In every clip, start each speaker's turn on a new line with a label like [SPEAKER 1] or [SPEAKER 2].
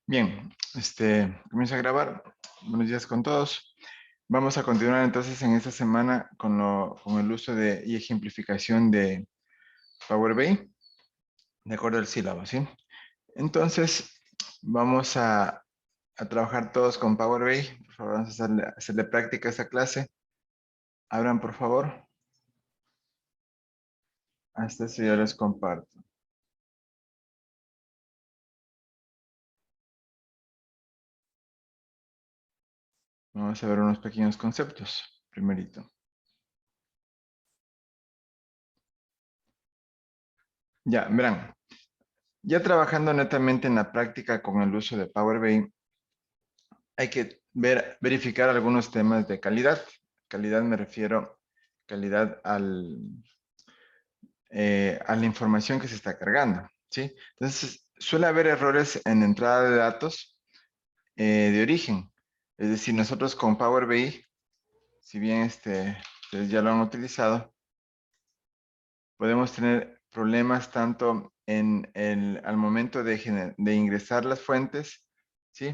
[SPEAKER 1] Bien, comienzo a grabar. Buenos días con todos. Vamos a continuar entonces en esta semana con el uso y ejemplificación de Power BI, de acuerdo al sílabo, ¿sí? Entonces, vamos a trabajar todos con Power BI. Por favor, vamos a hacerle práctica a esta clase. Abran, por favor. Hasta eso yo les comparto. Vamos a ver unos pequeños conceptos, primerito. Ya, verán. Ya trabajando netamente en la práctica con el uso de Power BI, hay que verificar algunos temas de calidad. Calidad me refiero calidad a la información que se está cargando, ¿sí? Entonces, suele haber errores en entrada de datos de origen. Es decir, nosotros con Power BI, si bien ustedes ya lo han utilizado, podemos tener problemas tanto al momento de ingresar las fuentes, ¿sí?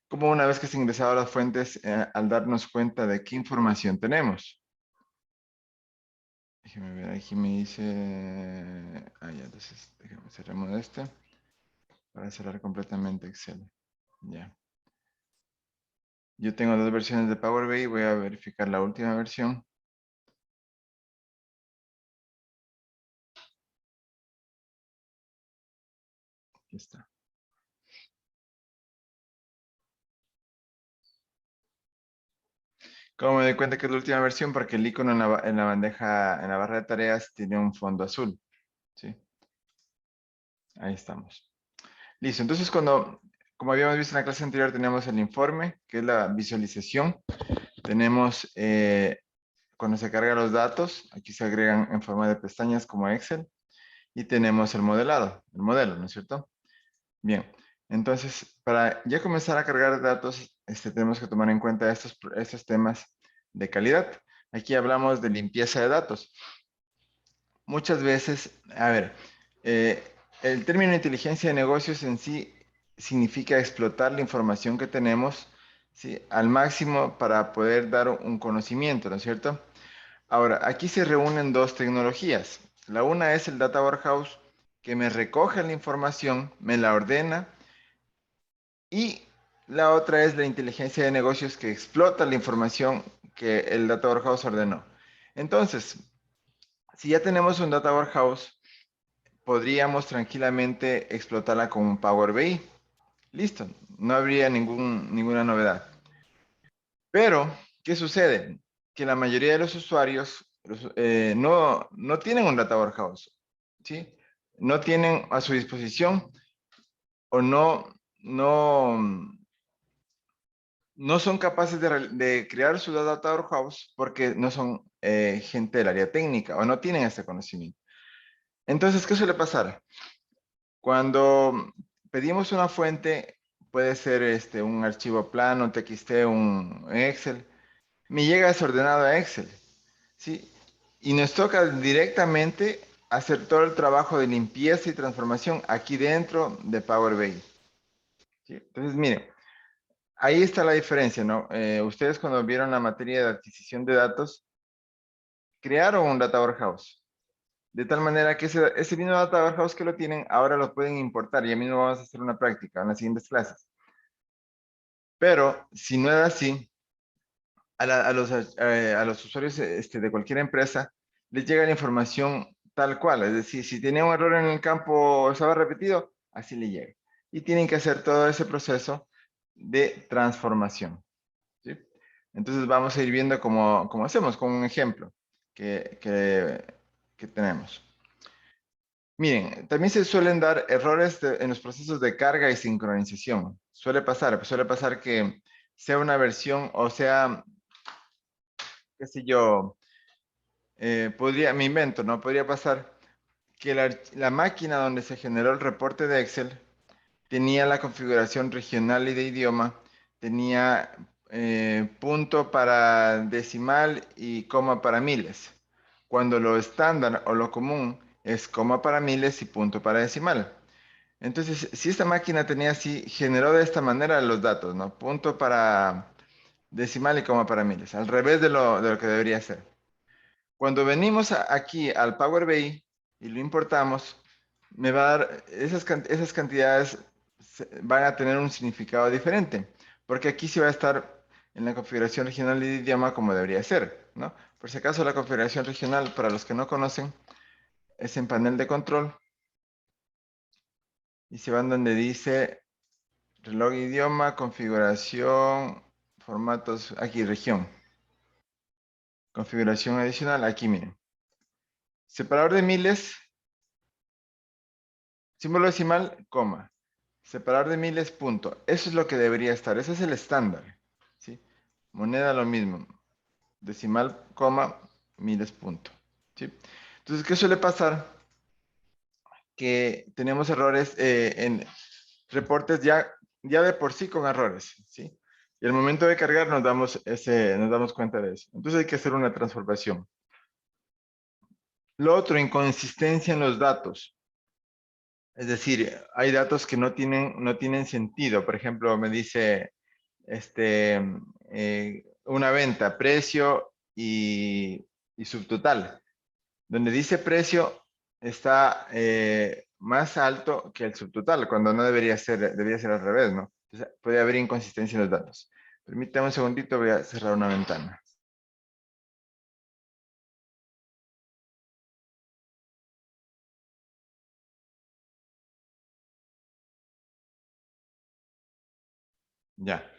[SPEAKER 1] Como una vez que se ingresado a las fuentes, al darnos cuenta de qué información tenemos. Déjeme ver, aquí me dice... ya, entonces, déjame cerramos para cerrar completamente Excel. Ya. Yo tengo dos versiones de Power BI, voy a verificar la última versión. Aquí está. Como me doy cuenta que es la última versión, porque el icono en la bandeja, en la barra de tareas, tiene un fondo azul. ¿Sí? Ahí estamos. Listo, entonces como habíamos visto en la clase anterior, tenemos el informe, que es la visualización. Tenemos cuando se cargan los datos, aquí se agregan en forma de pestañas como Excel. Y tenemos el modelado, el modelo, ¿no es cierto? Bien, entonces, para ya comenzar a cargar datos, tenemos que tomar en cuenta estos temas de calidad. Aquí hablamos de limpieza de datos. Muchas veces, a ver, eh, el término inteligencia de negocios en sí significa explotar la información que tenemos, ¿sí?, al máximo para poder dar un conocimiento, ¿no es cierto? Ahora, aquí se reúnen dos tecnologías. La una es el Data Warehouse, que me recoge la información, me la ordena, y la otra es la inteligencia de negocios, que explota la información que el Data Warehouse ordenó. Entonces, si ya tenemos un Data Warehouse, podríamos tranquilamente explotarla con un Power BI. Listo, no habría ninguna novedad. Pero, ¿qué sucede? Que la mayoría de los usuarios no tienen un Data Warehouse, ¿sí? No tienen a su disposición o no, no son capaces de crear su Data Warehouse porque no son gente del área técnica o no tienen ese conocimiento. Entonces, ¿qué suele pasar? Cuando pedimos una fuente, puede ser un archivo plano, TXT, un Excel, me llega desordenado a Excel, ¿sí? Y nos toca directamente hacer todo el trabajo de limpieza y transformación aquí dentro de Power BI, ¿sí? Entonces, miren, ahí está la diferencia, ¿no? Ustedes cuando vieron la materia de adquisición de datos, crearon un Data Warehouse. De tal manera que ese mismo Data Warehouse que lo tienen, ahora lo pueden importar. Y a mí no vamos a hacer una práctica en las siguientes clases. Pero, si no es así, a los usuarios de cualquier empresa les llega la información tal cual. Es decir, si tenía un error en el campo, estaba repetido, así le llega. Y tienen que hacer todo ese proceso de transformación, ¿sí? Entonces vamos a ir viendo cómo hacemos con un ejemplo que tenemos. Miren, también se suelen dar errores en los procesos de carga y sincronización. Suele pasar que sea una versión o sea, qué sé yo, me invento, ¿no? Podría pasar que la máquina donde se generó el reporte de Excel tenía la configuración regional y de idioma, tenía punto para decimal y coma para miles, cuando lo estándar o lo común es coma para miles y punto para decimal. Entonces, si esta máquina tenía así, generó de esta manera los datos, ¿no? Punto para decimal y coma para miles, al revés de lo que debería ser. Cuando venimos aquí al Power BI y lo importamos, me va a dar, esas cantidades van a tener un significado diferente, porque aquí sí va a estar en la configuración regional de idioma como debería ser, ¿no? Por si acaso la configuración regional, para los que no conocen, es en panel de control y se van donde dice reloj idioma, configuración, formatos, aquí región, configuración adicional, aquí miren. Separador de miles, símbolo decimal, coma. Separador de miles, punto. Eso es lo que debería estar. Ese es el estándar. ¿Sí? Moneda lo mismo. Decimal, coma, miles, punto. ¿Sí? Entonces, ¿qué suele pasar? Que tenemos errores en reportes ya de por sí con errores. ¿Sí? Y al momento de cargar nos damos cuenta de eso. Entonces hay que hacer una transformación. Lo otro, inconsistencia en los datos. Es decir, hay datos que no tienen sentido. Por ejemplo, me dice una venta, precio y subtotal. Donde dice precio está más alto que el subtotal, cuando no debería ser al revés, ¿no? Entonces, puede haber inconsistencia en los datos. Permítame un segundito, voy a cerrar una ventana. Ya.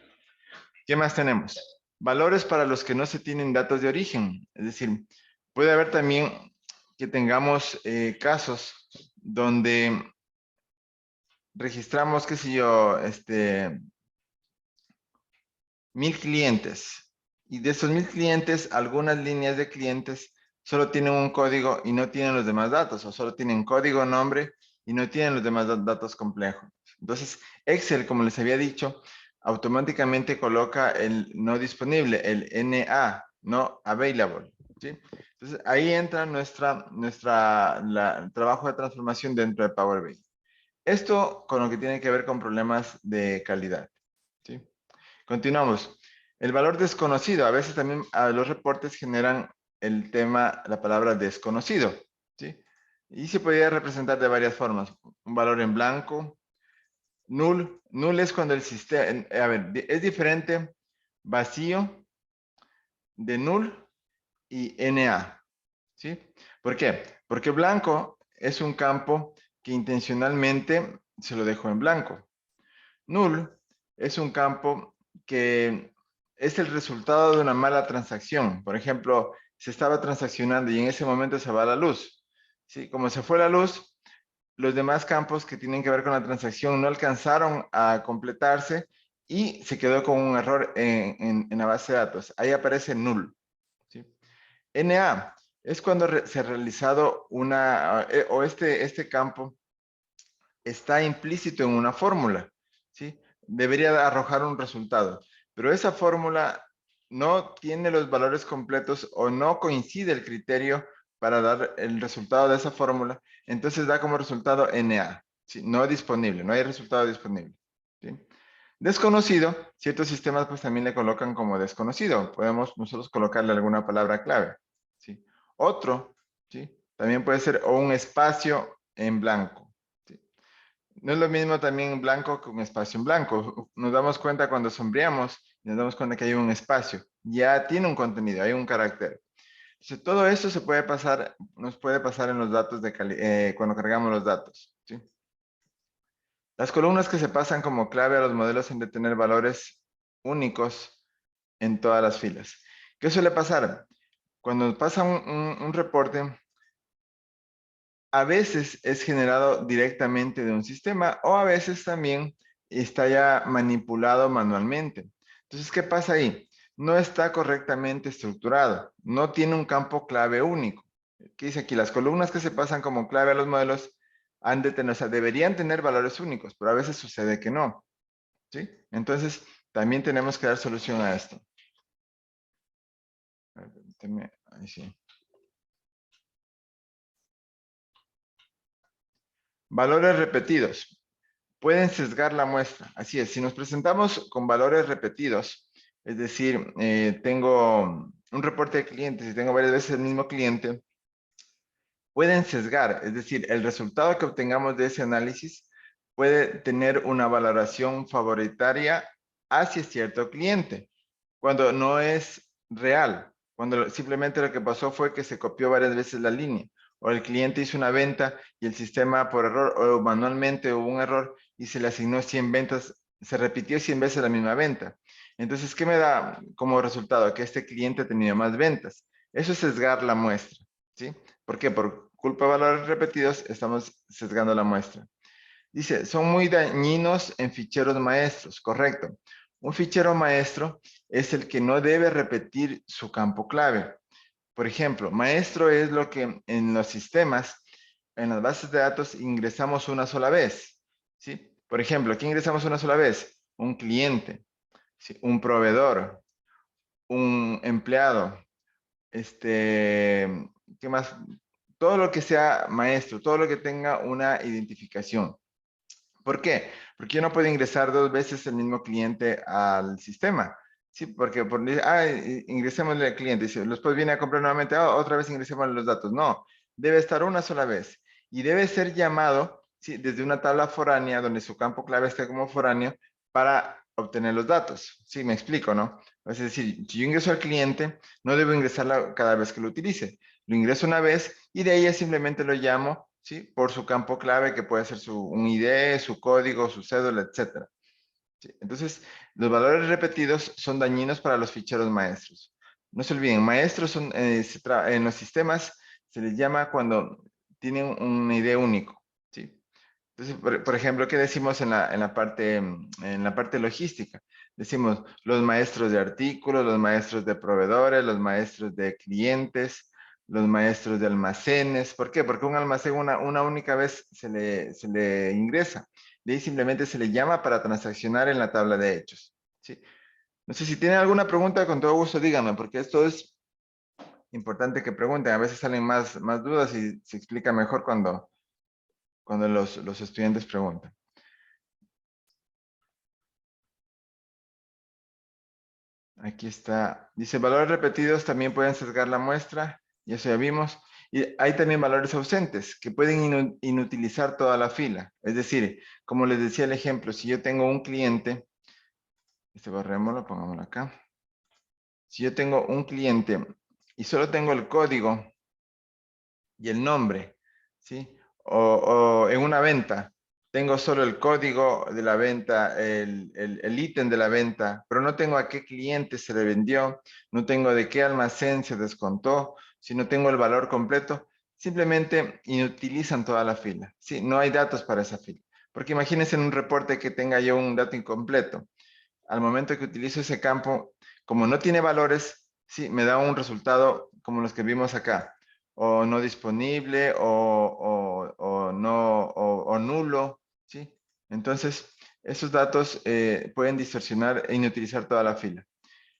[SPEAKER 1] ¿Qué más tenemos? Valores para los que no se tienen datos de origen. Es decir, puede haber también que tengamos casos donde registramos, qué sé yo, 1000 clientes. Y de esos 1000 clientes, algunas líneas de clientes solo tienen un código y no tienen los demás datos, o solo tienen código, nombre y no tienen los demás datos complejos. Entonces, Excel, como les había dicho, automáticamente coloca el no disponible, el NA, no available. ¿Sí? Entonces, ahí entra el trabajo de transformación dentro de Power BI. Esto con lo que tiene que ver con problemas de calidad. ¿Sí? Continuamos. El valor desconocido. A veces también los reportes generan el tema, la palabra desconocido. ¿Sí? Y se podría representar de varias formas. Un valor en blanco. Null. Null es cuando el sistema, a ver, es diferente vacío de null y NA. ¿Sí? ¿Por qué? Porque blanco es un campo que intencionalmente se lo dejo en blanco. Null es un campo que es el resultado de una mala transacción. Por ejemplo, se estaba transaccionando y en ese momento se va la luz. ¿Sí? Como se fue la luz, los demás campos que tienen que ver con la transacción no alcanzaron a completarse y se quedó con un error en la base de datos. Ahí aparece null. ¿Sí? NA es cuando se ha realizado o este campo está implícito en una fórmula, ¿sí? Debería arrojar un resultado, pero esa fórmula no tiene los valores completos o no coincide el criterio para dar el resultado de esa fórmula, entonces da como resultado NA, ¿sí? No disponible, no hay resultado disponible, ¿sí? Desconocido, ciertos sistemas pues también le colocan como desconocido, podemos nosotros colocarle alguna palabra clave, ¿sí? Otro, ¿sí? También puede ser o un espacio en blanco, ¿sí? No es lo mismo también en blanco que un espacio en blanco. Nos damos cuenta cuando sombreamos, nos damos cuenta que hay un espacio. Ya tiene un contenido, hay un carácter. Entonces, todo eso nos puede pasar en los datos cuando cargamos los datos. ¿Sí? Las columnas que se pasan como clave a los modelos han de tener valores únicos en todas las filas. ¿Qué suele pasar? Cuando pasa un reporte, a veces es generado directamente de un sistema o a veces también está ya manipulado manualmente. Entonces, ¿qué pasa ahí? No está correctamente estructurado, no tiene un campo clave único. ¿Qué dice aquí? Las columnas que se pasan como clave a los modelos han de tener, o sea, deberían tener valores únicos, pero a veces sucede que no. ¿Sí? Entonces, también tenemos que dar solución a esto. A ver, permíteme, ahí sí. Valores repetidos. pueden sesgar la muestra. Así es, si nos presentamos con valores repetidos, es decir, tengo un reporte de clientes y tengo varias veces el mismo cliente, pueden sesgar, es decir, el resultado que obtengamos de ese análisis puede tener una valoración favoritaria hacia cierto cliente, cuando no es real, cuando simplemente lo que pasó fue que se copió varias veces la línea, o el cliente hizo una venta y el sistema por error o manualmente hubo un error y se le asignó 100 ventas, se repitió 100 veces la misma venta. Entonces, ¿qué me da como resultado? Que este cliente ha tenido más ventas. Eso es sesgar la muestra, ¿sí? ¿Por qué? Por culpa de valores repetidos estamos sesgando la muestra. Dice, son muy dañinos en ficheros maestros, correcto. Un fichero maestro es el que no debe repetir su campo clave. Por ejemplo, maestro es lo que en los sistemas, en las bases de datos, ingresamos una sola vez, ¿sí? Por ejemplo, ¿qué ingresamos una sola vez? Un cliente, ¿sí? Un proveedor, un empleado, ¿qué más? Todo lo que sea maestro, todo lo que tenga una identificación. ¿Por qué? Porque yo no puedo ingresar dos veces el mismo cliente al sistema. Sí, porque ingresemos al cliente. Y si después viene a comprar nuevamente, otra vez ingresemos los datos. No, debe estar una sola vez. Y debe ser llamado, ¿sí? Desde una tabla foránea donde su campo clave esté como foráneo para obtener los datos. Sí, me explico, ¿no? Es decir, si yo ingreso al cliente, no debo ingresarla cada vez que lo utilice. Lo ingreso una vez y de ahí ya simplemente lo llamo, ¿sí? Por su campo clave, que puede ser un ID, su código, su cédula, etcétera. ¿Sí? Entonces, los valores repetidos son dañinos para los ficheros maestros. No se olviden, maestros son, en los sistemas se les llama cuando tienen un ID único, ¿sí? Entonces, por ejemplo, ¿qué decimos en la parte logística? Decimos los maestros de artículos, los maestros de proveedores, los maestros de clientes, los maestros de almacenes. ¿Por qué? Porque un almacén una única vez se le ingresa. De ahí simplemente se le llama para transaccionar en la tabla de hechos. ¿Sí? No sé si tienen alguna pregunta, con todo gusto díganme, porque esto es importante que pregunten. A veces salen más dudas y se explica mejor cuando los estudiantes preguntan. Aquí está. Dice, valores repetidos también pueden sesgar la muestra. Y eso ya vimos. Y hay también valores ausentes que pueden inutilizar toda la fila. Es decir, como les decía el ejemplo, si yo tengo un cliente, borrémoslo, pongámoslo acá. Si yo tengo un cliente y solo tengo el código y el nombre, ¿sí? O en una venta, tengo solo el código de la venta, el ítem de la venta, pero no tengo a qué cliente se le vendió, no tengo de qué almacén se descontó, si no tengo el valor completo, simplemente inutilizan toda la fila, ¿sí? No hay datos para esa fila. Porque imagínense en un reporte que tenga yo un dato incompleto. Al momento que utilizo ese campo, como no tiene valores, sí, me da un resultado como los que vimos acá, o no disponible, o no, o nulo, ¿sí? Entonces, esos datos pueden distorsionar e inutilizar toda la fila.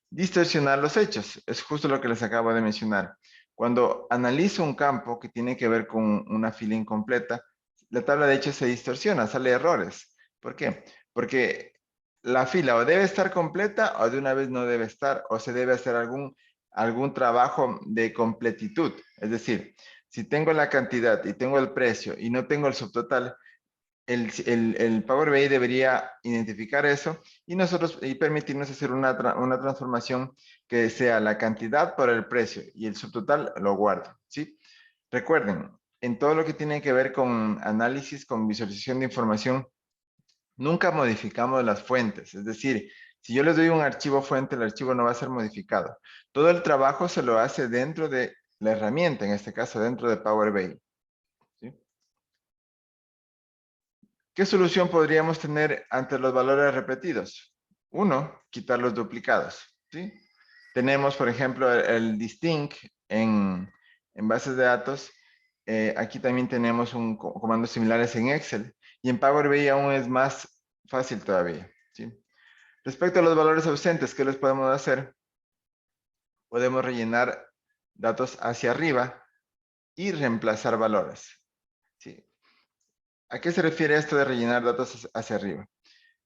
[SPEAKER 1] Distorsionar los hechos, es justo lo que les acabo de mencionar. Cuando analizo un campo que tiene que ver con una fila incompleta, la tabla de hechos se distorsiona, sale errores. ¿Por qué? Porque la fila o debe estar completa o de una vez no debe estar, o se debe hacer algún trabajo de completitud. Es decir, si tengo la cantidad y tengo el precio y no tengo el subtotal, el Power BI debería identificar eso y permitirnos hacer una transformación que sea la cantidad por el precio y el subtotal lo guarda, ¿sí? Recuerden, en todo lo que tiene que ver con análisis, con visualización de información, nunca modificamos las fuentes. Es decir, si yo les doy un archivo fuente, el archivo no va a ser modificado. Todo el trabajo se lo hace dentro de la herramienta, en este caso dentro de Power BI. ¿Sí? ¿Qué solución podríamos tener ante los valores repetidos? Uno, quitar los duplicados. ¿Sí? Tenemos, por ejemplo, el distinct en bases de datos. Aquí también tenemos comandos similares en Excel. Y en Power BI aún es más fácil todavía. ¿Sí? Respecto a los valores ausentes, ¿qué les podemos hacer? Podemos rellenar datos hacia arriba y reemplazar valores. ¿Sí? ¿A qué se refiere esto de rellenar datos hacia arriba?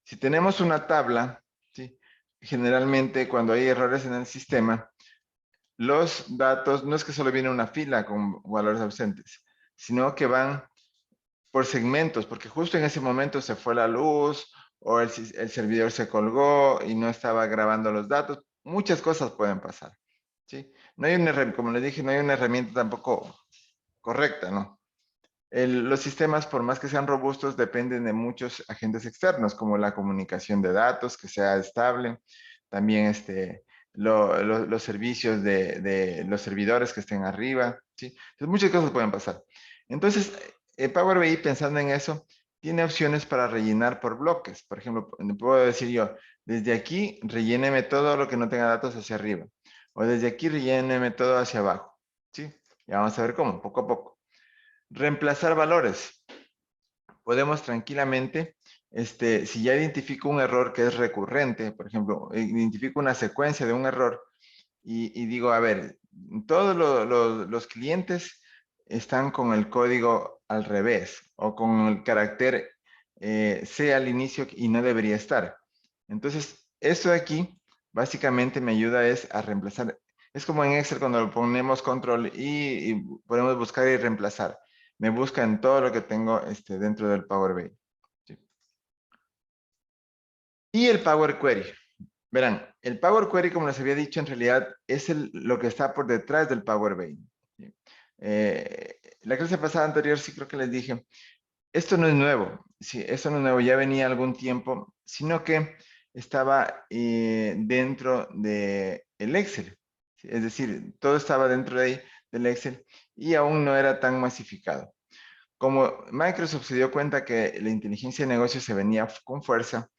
[SPEAKER 1] Si tenemos una tabla, ¿sí? Generalmente cuando hay errores en el sistema, los datos no es que solo viene una fila con valores ausentes, sino que van por segmentos, porque justo en ese momento se fue la luz o el servidor se colgó y no estaba grabando los datos. Muchas cosas pueden pasar, ¿sí? No hay una, como les dije, no hay una herramienta tampoco correcta, ¿no? Los sistemas, por más que sean robustos, dependen de muchos agentes externos, como la comunicación de datos, que sea estable, también los servicios de los servidores que estén arriba, ¿sí? Entonces, muchas cosas pueden pasar. Entonces, Power BI, pensando en eso, tiene opciones para rellenar por bloques. Por ejemplo, puedo decir yo, desde aquí, relléneme todo lo que no tenga datos hacia arriba, o desde aquí, relléneme todo hacia abajo, ¿sí? Ya vamos a ver cómo, poco a poco. Reemplazar valores. Podemos tranquilamente, si ya identifico un error que es recurrente, por ejemplo, identifico una secuencia de un error y digo, a ver, todos los clientes están con el código al revés o con el carácter C al inicio y no debería estar. Entonces, esto de aquí básicamente me ayuda es a reemplazar. Es como en Excel cuando lo ponemos control y podemos buscar y reemplazar. Me busca en todo lo que tengo dentro del Power BI. ¿Sí? Y el Power Query. Verán, el Power Query, como les había dicho, en realidad es lo que está por detrás del Power BI. ¿Sí? La clase pasada anterior sí creo que les dije, esto no es nuevo, sí, esto no es nuevo, ya venía algún tiempo, sino que estaba dentro de el Excel. ¿Sí? Es decir, todo estaba dentro del Excel y aún no era tan masificado. Como Microsoft se dio cuenta que la inteligencia de negocios se venía con fuerza,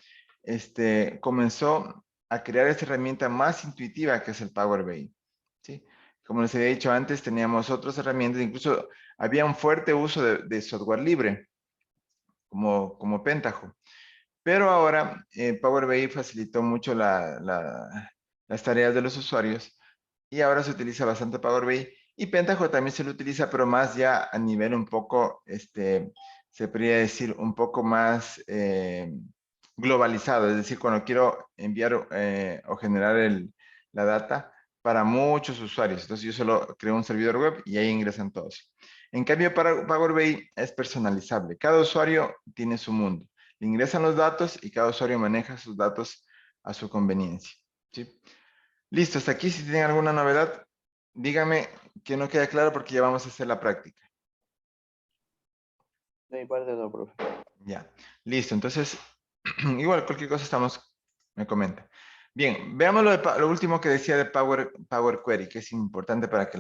[SPEAKER 1] comenzó a crear esta herramienta más intuitiva que es el Power BI. ¿Sí? Como les había dicho antes, teníamos otras herramientas, incluso había un fuerte uso de software libre, como Pentaho. Pero ahora Power BI facilitó mucho las tareas de los usuarios y ahora se utiliza bastante Power BI y Pentaho también se lo utiliza, pero más ya a nivel un poco, se podría decir, un poco más globalizado, es decir, cuando quiero enviar o generar la data para muchos usuarios. Entonces yo solo creo un servidor web y ahí ingresan todos. En cambio, para Power BI es personalizable. Cada usuario tiene su mundo. Le ingresan los datos y cada usuario maneja sus datos a su conveniencia. ¿Sí? Listo, hasta aquí. Si tienen alguna novedad, dígame que no queda claro porque ya vamos a hacer la práctica.
[SPEAKER 2] De mi parte no, profe.
[SPEAKER 1] Ya, listo. Entonces, igual cualquier cosa me comenta. Bien, veamos lo último que decía de Power Query, que es importante para que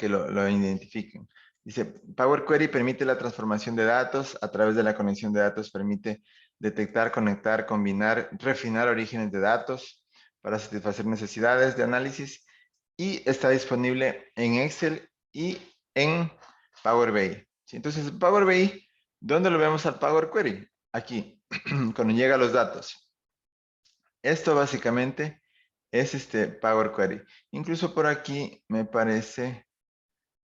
[SPEAKER 1] lo identifiquen. Dice, Power Query permite la transformación de datos a través de la conexión de datos, permite detectar, conectar, combinar, refinar orígenes de datos para satisfacer necesidades de análisis y está disponible en Excel y en Power BI. ¿Sí? Entonces, Power BI, ¿dónde lo vemos al Power Query? Aquí, cuando llega a los datos. Esto básicamente es Power Query. Incluso por aquí me parece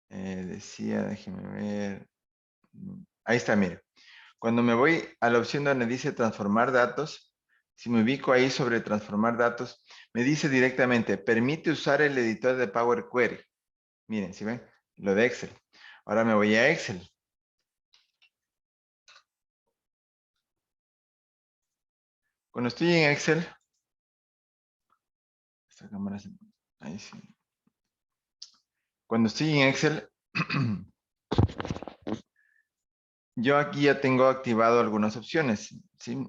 [SPEAKER 1] decía, déjeme ver. Ahí está, mire. Cuando me voy a la opción donde dice transformar datos, si me ubico ahí sobre transformar datos, me dice directamente, permite usar el editor de Power Query. Miren, ¿sí ven? Lo de Excel. Ahora me voy a Excel. Cuando estoy en Excel, esta cámara ahí sí. Cuando estoy en Excel, yo aquí ya tengo activado algunas opciones, ¿sí?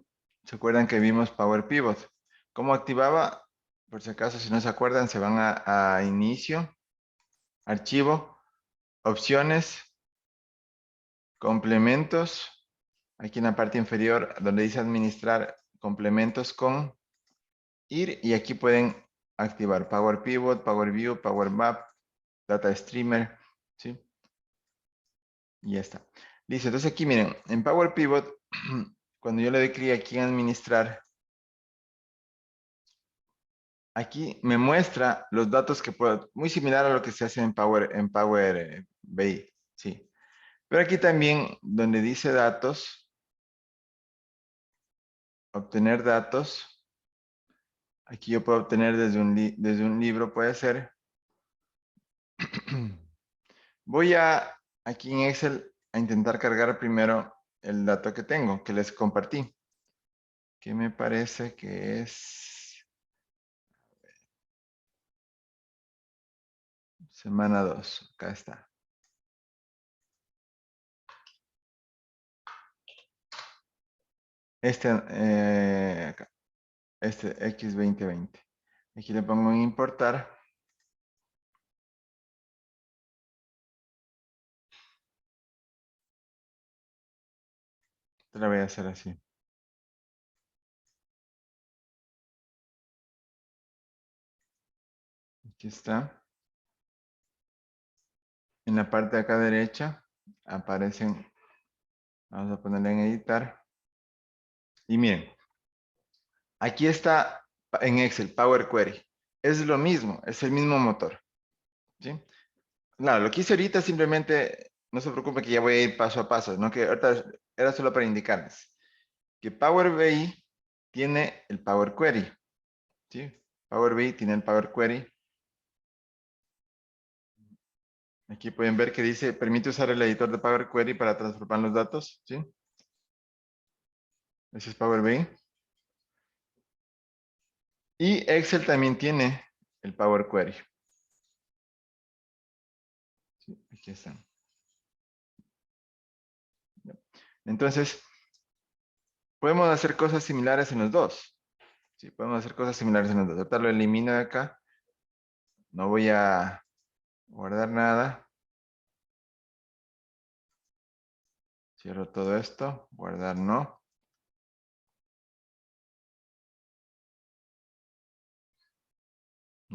[SPEAKER 1] ¿Se acuerdan que vimos Power Pivot? ¿Cómo activaba? Por si acaso, si no se acuerdan, se van a Inicio, Archivo, Opciones, Complementos. Aquí en la parte inferior, donde dice Administrar, Complementos con IR. Y aquí pueden activar Power Pivot, Power View, Power Map, Data Streamer, ¿sí? Y ya está. Listo, entonces aquí miren, en Power Pivot, cuando yo le doy clic aquí en administrar, aquí me muestra los datos que puedo, muy similar a lo que se hace en Power BI, sí. Pero aquí también, donde dice datos, obtener datos, aquí yo puedo obtener desde un libro, puede ser. Voy a, aquí en Excel, a intentar cargar primero el dato que tengo, que les compartí, que me parece que es semana 2. Acá está. Acá, este X2020. Aquí le pongo en importar. Te la voy a hacer así. Aquí está. En la parte de acá derecha aparecen, vamos a ponerle en editar. Y miren, aquí está en Excel, Power Query. Es lo mismo, es el mismo motor. ¿Sí? Claro, lo que hice ahorita simplemente, no se preocupe que ya voy a ir paso a paso, ¿no? Que ahorita era solo para indicarles que Power BI tiene el Power Query. ¿Sí? Power BI tiene el Power Query. Aquí pueden ver que dice, permite usar el editor de Power Query para transformar los datos. ¿Sí? Ese es Power BI. Y Excel también tiene el Power Query. ¿Sí? Aquí están. Entonces, podemos hacer cosas similares en los dos. Sí, podemos hacer cosas similares en los dos. Ahorita lo elimino de acá. No voy a guardar nada. Cierro todo esto. Guardar no.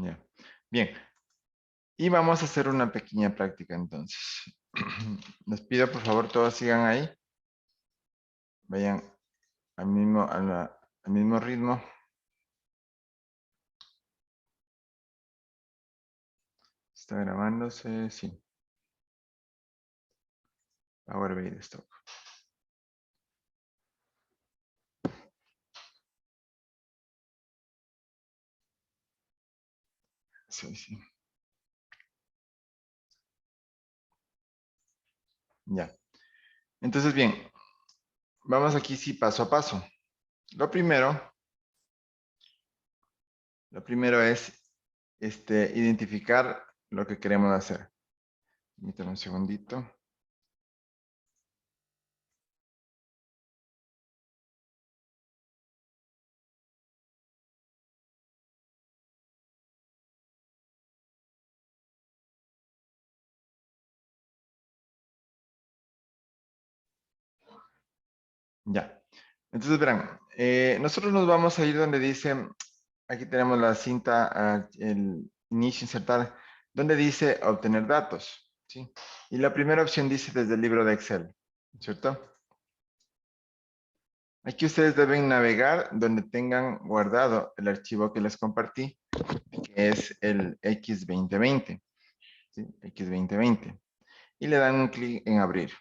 [SPEAKER 1] Ya. Bien. Y vamos a hacer una pequeña práctica entonces. Les pido por favor todos sigan ahí. Vayan al mismo ritmo. Está grabándose, sí. Power BI Desktop. Sí, sí. Ya. Entonces, bien, vamos aquí sí paso a paso. Lo primero es identificar lo que queremos hacer. Permítame un segundito. Ya. Entonces, verán, nosotros nos vamos a ir donde dice, aquí tenemos la cinta, el inicio, insertar, donde dice obtener datos, ¿sí? Y la primera opción dice desde el libro de Excel, ¿cierto? Aquí ustedes deben navegar donde tengan guardado el archivo que les compartí, que es el X2020, ¿sí? X2020. Y le dan un clic en abrir.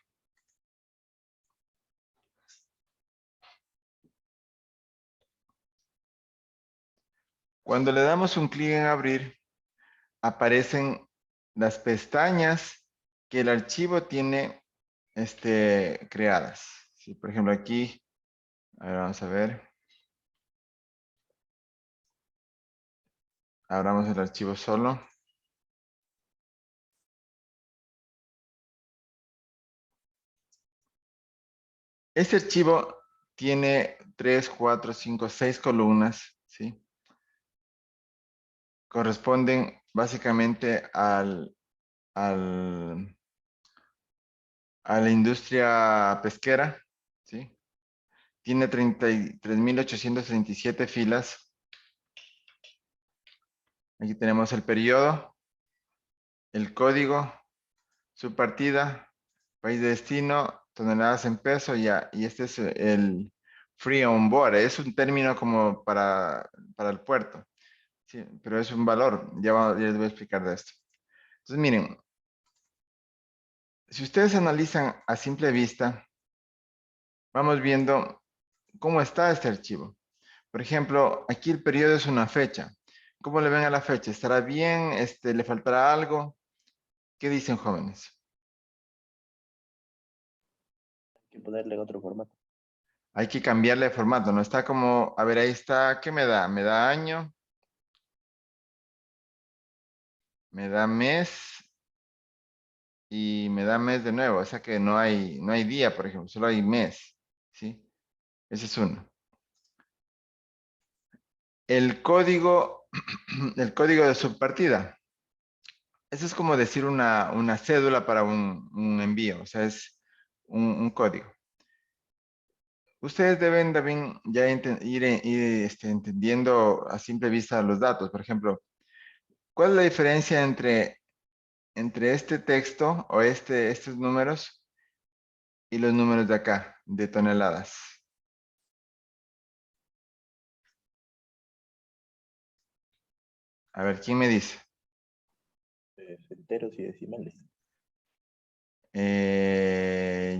[SPEAKER 1] Cuando le damos un clic en abrir, aparecen las pestañas que el archivo tiene creadas. ¿Sí? Por ejemplo, aquí, a ver, vamos a ver. Abramos el archivo solo. Este archivo tiene 3, 4, 5, 6 columnas, ¿sí? Corresponden básicamente a la industria pesquera, ¿sí? Tiene 33.837 filas. Aquí tenemos el periodo, el código, su partida, país de destino, toneladas en peso, ya. Y este es el free on board. Es un término como para el puerto. Sí, pero es un valor. Ya les voy a explicar de esto. Entonces, miren, Si ustedes analizan a simple vista, vamos viendo cómo está este archivo. Por ejemplo, aquí el periodo es una fecha. ¿Cómo le ven a la fecha? ¿Estará bien? ¿Le faltará algo? ¿Qué dicen, jóvenes?
[SPEAKER 2] Hay que ponerle en otro formato.
[SPEAKER 1] Hay que cambiarle de formato. No está como, a ver, ahí está. ¿Qué me da? ¿Me da año? ¿Me da mes? Y me da mes de nuevo. O sea que no hay día, por ejemplo. Solo hay mes. ¿Sí? Ese es uno. El código, el código de subpartida. Eso es como decir una cédula para un envío. O sea, es un código. Ustedes deben también ya ir entendiendo a simple vista los datos. Por ejemplo, ¿cuál es la diferencia entre este texto o estos números y los números de acá, de toneladas? A ver, ¿quién me dice?
[SPEAKER 2] Enteros y decimales.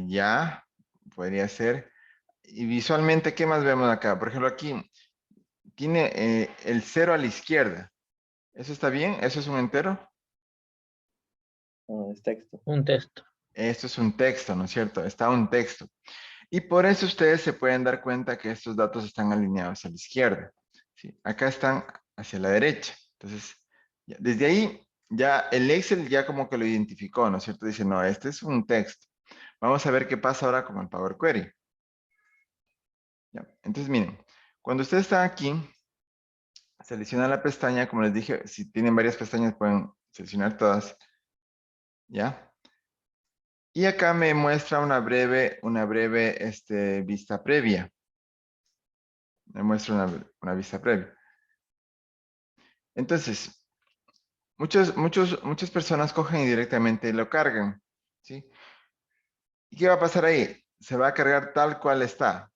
[SPEAKER 1] Ya, podría ser. Y visualmente, ¿qué más vemos acá? Por ejemplo, aquí tiene el cero a la izquierda. ¿Eso está bien? ¿Eso es un entero?
[SPEAKER 2] No, es texto.
[SPEAKER 3] Un texto.
[SPEAKER 1] Esto es un texto, ¿no es cierto? Está un texto. Y por eso ustedes se pueden dar cuenta que estos datos están alineados a la izquierda. ¿Sí? Acá están hacia la derecha. Entonces, desde ahí, ya el Excel ya como que lo identificó, ¿no es cierto? Dice, no, este es un texto. Vamos a ver qué pasa ahora con el Power Query. ¿Ya? Entonces, miren, cuando ustedes están aquí, seleccionan la pestaña, como les dije, si tienen varias pestañas pueden seleccionar todas, ¿ya? Y acá me muestra una breve vista previa. Me muestra una vista previa. Entonces, muchas personas cogen y directamente lo cargan, ¿sí? ¿Y qué va a pasar ahí? Se va a cargar tal cual está.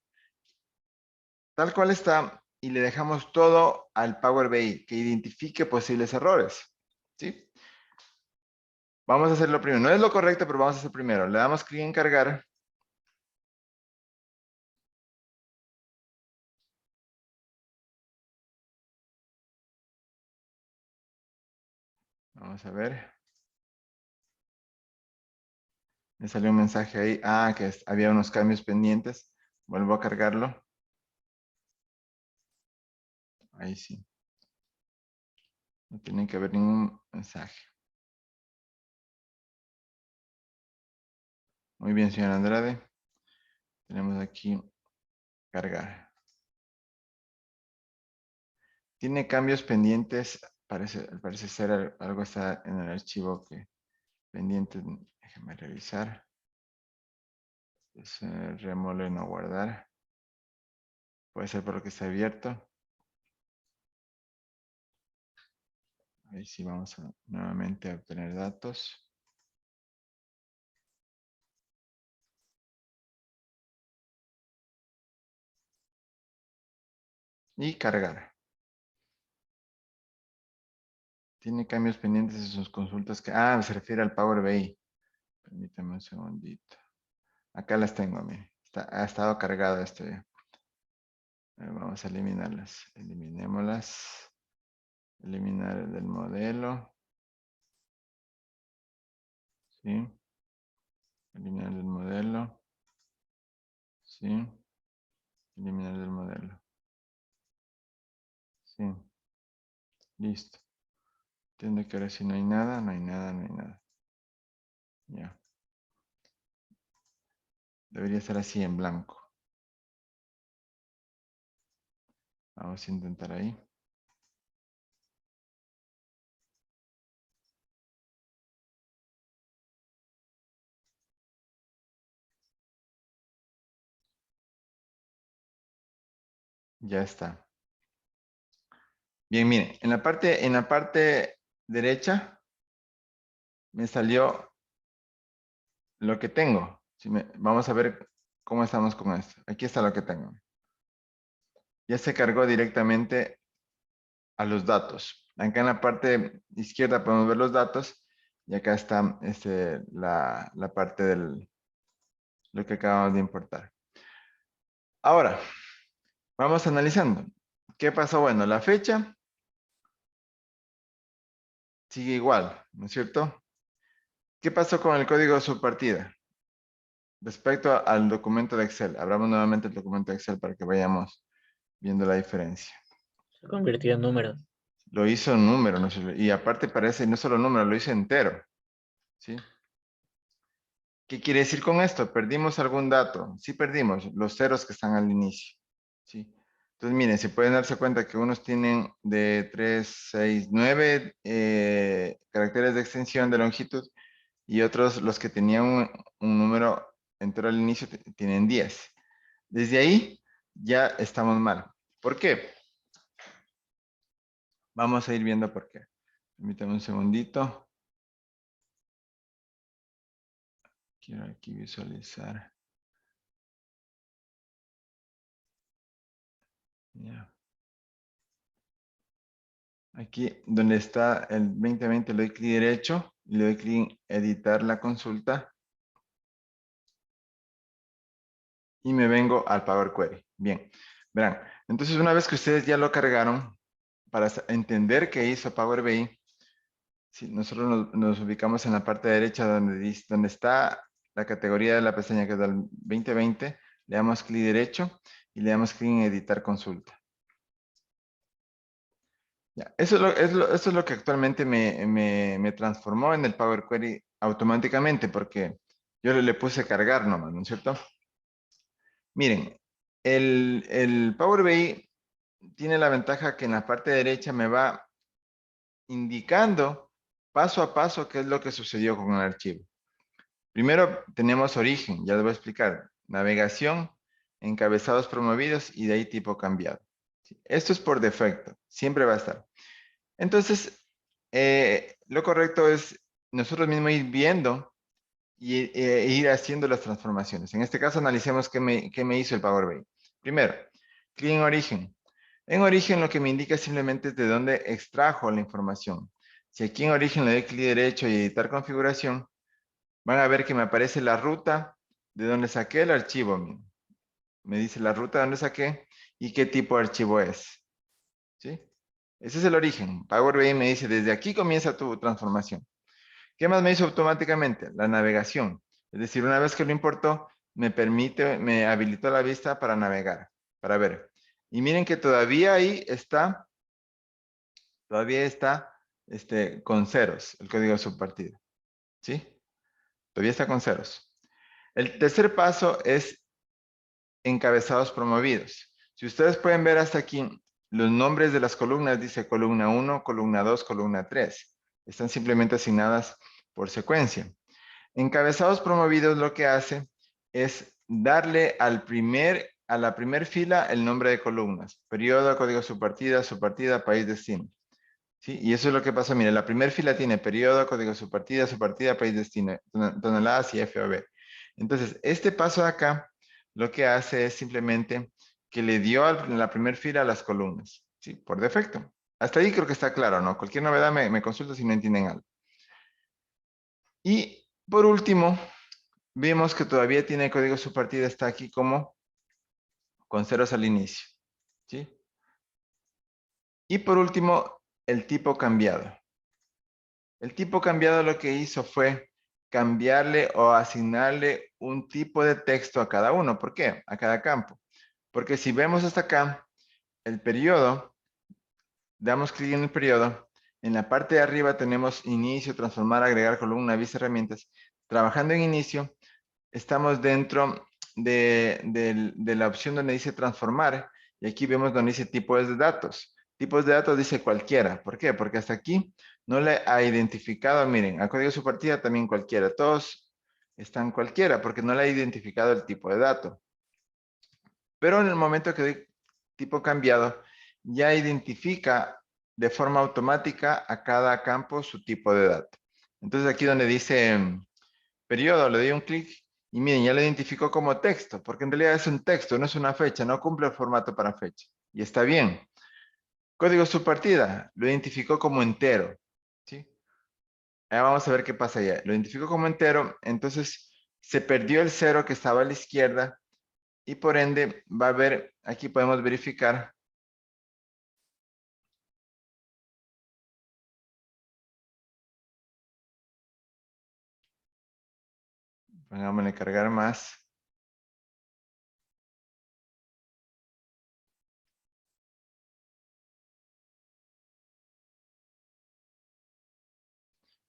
[SPEAKER 1] Tal cual está y le dejamos todo al Power BI que identifique posibles errores, ¿sí? Vamos a hacerlo primero. No es lo correcto, pero vamos a hacer primero. Le damos clic en cargar. Vamos a ver. Me salió un mensaje ahí. Ah, que había unos cambios pendientes. Vuelvo a cargarlo. Ahí sí. No tiene que haber ningún mensaje. Muy bien, señor Andrade. Tenemos aquí cargar. Tiene cambios pendientes. Parece ser algo está en el archivo que pendiente. Déjeme revisar. Remole no guardar. Puede ser por lo que está abierto. Ahí sí vamos nuevamente a obtener datos. Y cargar. Tiene cambios pendientes en sus consultas que... Ah, se refiere al Power BI. Permítame un segundito. Acá las tengo, mire. Ha estado cargado esto ya. Vamos a eliminarlas. Eliminémoslas. Eliminar del modelo. ¿Sí? Eliminar del modelo. ¿Sí? Eliminar del modelo. Sí. Listo. Entiendo que ahora sí no hay nada, no hay nada, no hay nada. Ya. Debería estar así en blanco. Vamos a intentar ahí. Ya está. Bien, miren, en la parte derecha me salió lo que tengo. Vamos a ver cómo estamos con esto. Aquí está lo que tengo. Ya se cargó directamente a los datos. Acá en la parte izquierda podemos ver los datos Y acá está la parte del lo que acabamos de importar. Ahora, vamos analizando. ¿Qué pasó? Bueno, la fecha sigue igual, ¿no es cierto? ¿Qué pasó con el código de subpartida? Respecto al documento de Excel. Abramos nuevamente el documento de Excel para que vayamos viendo la diferencia.
[SPEAKER 3] Se convirtió en números.
[SPEAKER 1] Lo hizo en número, ¿no? Y aparte parece no solo número, lo hizo entero. ¿Sí? ¿Qué quiere decir con esto? ¿Perdimos algún dato? Sí perdimos, los ceros que están al inicio. ¿Sí? Entonces, miren, se pueden darse cuenta que unos tienen de 3, 6, 9 caracteres de extensión de longitud y otros, los que tenían un número entero al inicio, tienen 10. Desde ahí ya estamos mal. ¿Por qué? Vamos a ir viendo por qué. Permítame un segundito. Quiero aquí visualizar. Ya. Aquí donde está el 2020 le doy clic derecho y le doy clic en editar la consulta y me vengo al Power Query. Bien, verán. Entonces una vez que ustedes ya lo cargaron, para entender qué hizo Power BI, si nosotros nos ubicamos en la parte derecha donde está la categoría de la pestaña que es del 2020, le damos clic derecho y le damos clic en editar consulta. Ya, eso es lo que actualmente me transformó en el Power Query automáticamente porque yo le puse cargar nomás, ¿no es cierto? Miren, el Power BI tiene la ventaja que en la parte derecha me va indicando paso a paso qué es lo que sucedió con el archivo. Primero tenemos origen, ya les voy a explicar. Navegación, encabezados promovidos y de ahí tipo cambiado. Esto es por defecto, siempre va a estar. Entonces, lo correcto es nosotros mismos ir viendo y ir haciendo las transformaciones. En este caso, analicemos qué me hizo el Power BI. Primero, clic en origen. En origen lo que me indica simplemente es de dónde extrajo la información. Si aquí en origen le doy clic derecho y editar configuración, van a ver que me aparece la ruta de donde saqué el archivo. Me dice la ruta de donde saqué y qué tipo de archivo es. ¿Sí? Ese es el origen. Power BI me dice, desde aquí comienza tu transformación. ¿Qué más me hizo automáticamente? La navegación. Es decir, una vez que lo importó, me habilitó la vista para navegar, para ver. Y miren que todavía ahí está, con ceros el código subpartido. ¿Sí? Todavía está con ceros. El tercer paso es encabezados promovidos. Si ustedes pueden ver hasta aquí, los nombres de las columnas dice columna 1, columna 2, columna 3. Están simplemente asignadas por secuencia. Encabezados promovidos lo que hace es darle a la primer fila el nombre de columnas. Periodo, código subpartida, país, destino. ¿Sí? Y eso es lo que pasa. Mire, la primera fila tiene periodo, código subpartida, país, destino, toneladas y FOB. Entonces, este paso de acá lo que hace es simplemente que le dio en la primera fila las columnas. ¿Sí? Por defecto. Hasta ahí creo que está claro, ¿no? Cualquier novedad me consulta si no entienden algo. Y por último, vemos que todavía tiene código subpartida, está aquí como con ceros al inicio. ¿Sí? Y por último, el tipo cambiado. El tipo cambiado lo que hizo fue cambiarle o asignarle un tipo de texto a cada uno. ¿Por qué? A cada campo. Porque si vemos hasta acá, el periodo, damos clic en el periodo, en la parte de arriba tenemos inicio, transformar, agregar columna, vista, herramientas. Trabajando en inicio, estamos dentro de la opción donde dice transformar y aquí vemos donde dice tipos de datos. Tipos de datos dice cualquiera. ¿Por qué? Porque hasta aquí no le ha identificado, miren, a código de su partida también cualquiera. Todos están cualquiera porque no le ha identificado el tipo de dato. Pero en el momento que doy tipo cambiado, ya identifica de forma automática a cada campo su tipo de dato. Entonces aquí donde dice periodo, le doy un clic y miren, ya lo identificó como texto, porque en realidad es un texto, no es una fecha, no cumple el formato para fecha. Y está bien. Código subpartida, lo identificó como entero. ¿Sí? Ahora vamos a ver qué pasa allá. Lo identifico como entero, entonces se perdió el 0 que estaba a la izquierda y por ende va a haber, aquí podemos verificar. Pongámosle cargar más.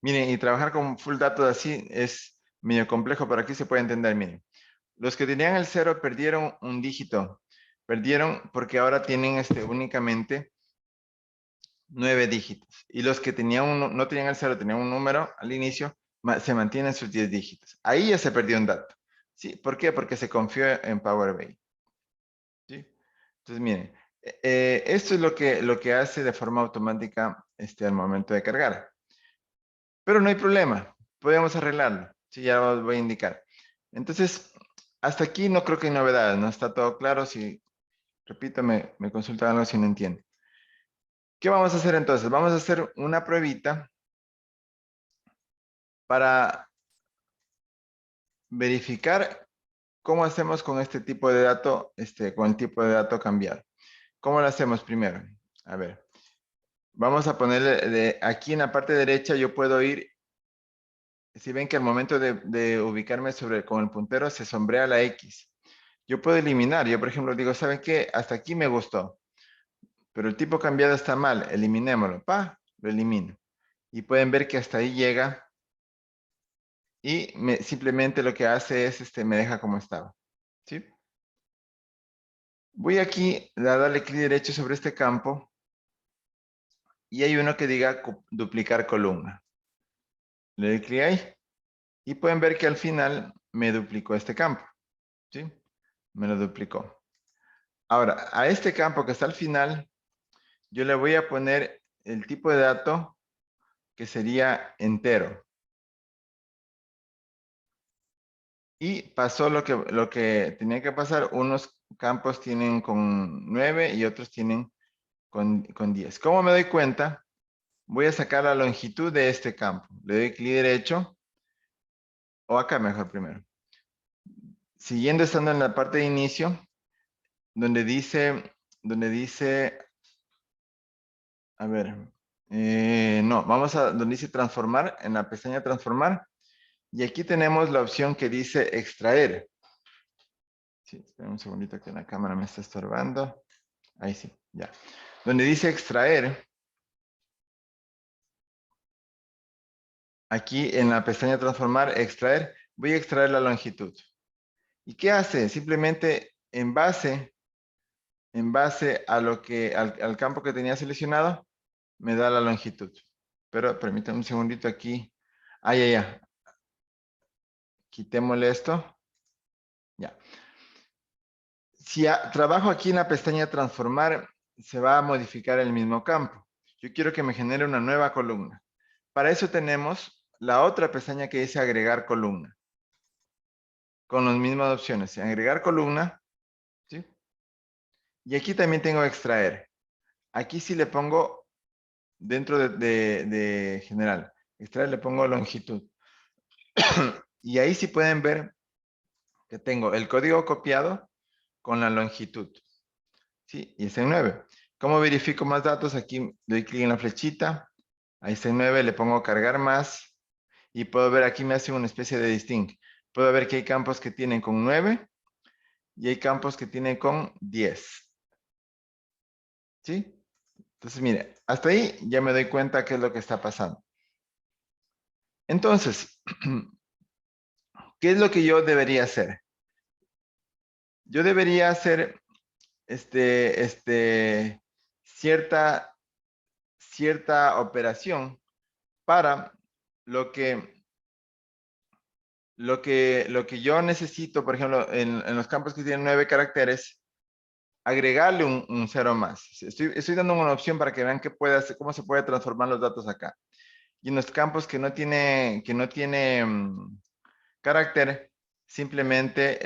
[SPEAKER 1] Miren, y trabajar con full datos así es medio complejo, pero aquí se puede entender. Miren, los que tenían el 0 perdieron un dígito. Perdieron porque ahora tienen únicamente 9 dígitos. Y los que tenían no tenían el 0, tenían un número al inicio, se mantienen sus 10 dígitos. Ahí ya se perdió un dato. ¿Sí? ¿Por qué? Porque se confió en Power BI. ¿Sí? Entonces, miren, esto es lo que hace de forma automática al momento de cargar. Pero no hay problema, podemos arreglarlo. Sí, ya os voy a indicar. Entonces, hasta aquí no creo que hay novedades, ¿no? Está todo claro. Si, repito, me consultan algo si no entiendo. ¿Qué vamos a hacer entonces? Vamos a hacer una pruebita para verificar cómo hacemos con este tipo de dato, con el tipo de dato cambiado. ¿Cómo lo hacemos primero? A ver, vamos a ponerle aquí en la parte derecha, yo puedo ir, si ven que al momento de ubicarme con el puntero se sombrea la X. Yo puedo eliminar, yo por ejemplo digo, ¿saben qué? Hasta aquí me gustó, pero el tipo cambiado está mal, eliminémoslo, lo elimino. Y pueden ver que hasta ahí llega y simplemente lo que hace es, me deja como estaba. ¿Sí? Voy aquí a darle clic derecho sobre este campo y hay uno que diga duplicar columna. Le doy clic ahí y pueden ver que al final me duplicó este campo. ¿Sí? Me lo duplicó. Ahora, a este campo que está al final, yo le voy a poner el tipo de dato que sería entero. Y pasó lo que tenía que pasar. Unos campos tienen con 9 y otros tienen con 10. ¿Cómo me doy cuenta? Voy a sacar la longitud de este campo. Le doy clic derecho. O acá mejor primero. Siguiendo estando en la parte de inicio, donde dice, a ver, no, vamos a donde dice transformar, en la pestaña transformar. Y aquí tenemos la opción que dice extraer. Sí, espera un segundito que la cámara me está estorbando. Ahí sí, ya. Donde dice extraer, aquí en la pestaña transformar, extraer, voy a extraer la longitud. ¿Y qué hace? Simplemente en base a al campo que tenía seleccionado, me da la longitud. Pero permítanme un segundito aquí. Ah, ya. Quitémosle esto. Ya. Si trabajo aquí en la pestaña transformar, se va a modificar el mismo campo. Yo quiero que me genere una nueva columna. Para eso tenemos la otra pestaña que dice agregar columna. Con las mismas opciones. Agregar columna. ¿Sí? Y aquí también tengo extraer. Aquí sí le pongo dentro de general. Extraer le pongo longitud. Y ahí sí pueden ver que tengo el código copiado con la longitud. ¿Sí? Y está en 9. ¿Cómo verifico más datos? Aquí doy clic en la flechita. Ahí está en 9, le pongo cargar más. Y puedo ver, aquí me hace una especie de distinct. Puedo ver que hay campos que tienen con 9 y hay campos que tienen con 10. ¿Sí? Entonces, mire, hasta ahí ya me doy cuenta qué es lo que está pasando. Entonces, ¿qué es lo que yo debería hacer? Yo debería hacer cierta operación para lo que yo necesito, por ejemplo, en los campos que tienen 9 caracteres, agregarle un 0 más. Estoy dando una opción para que vean cómo se puede transformar los datos acá. Y en los campos que no tiene carácter, simplemente,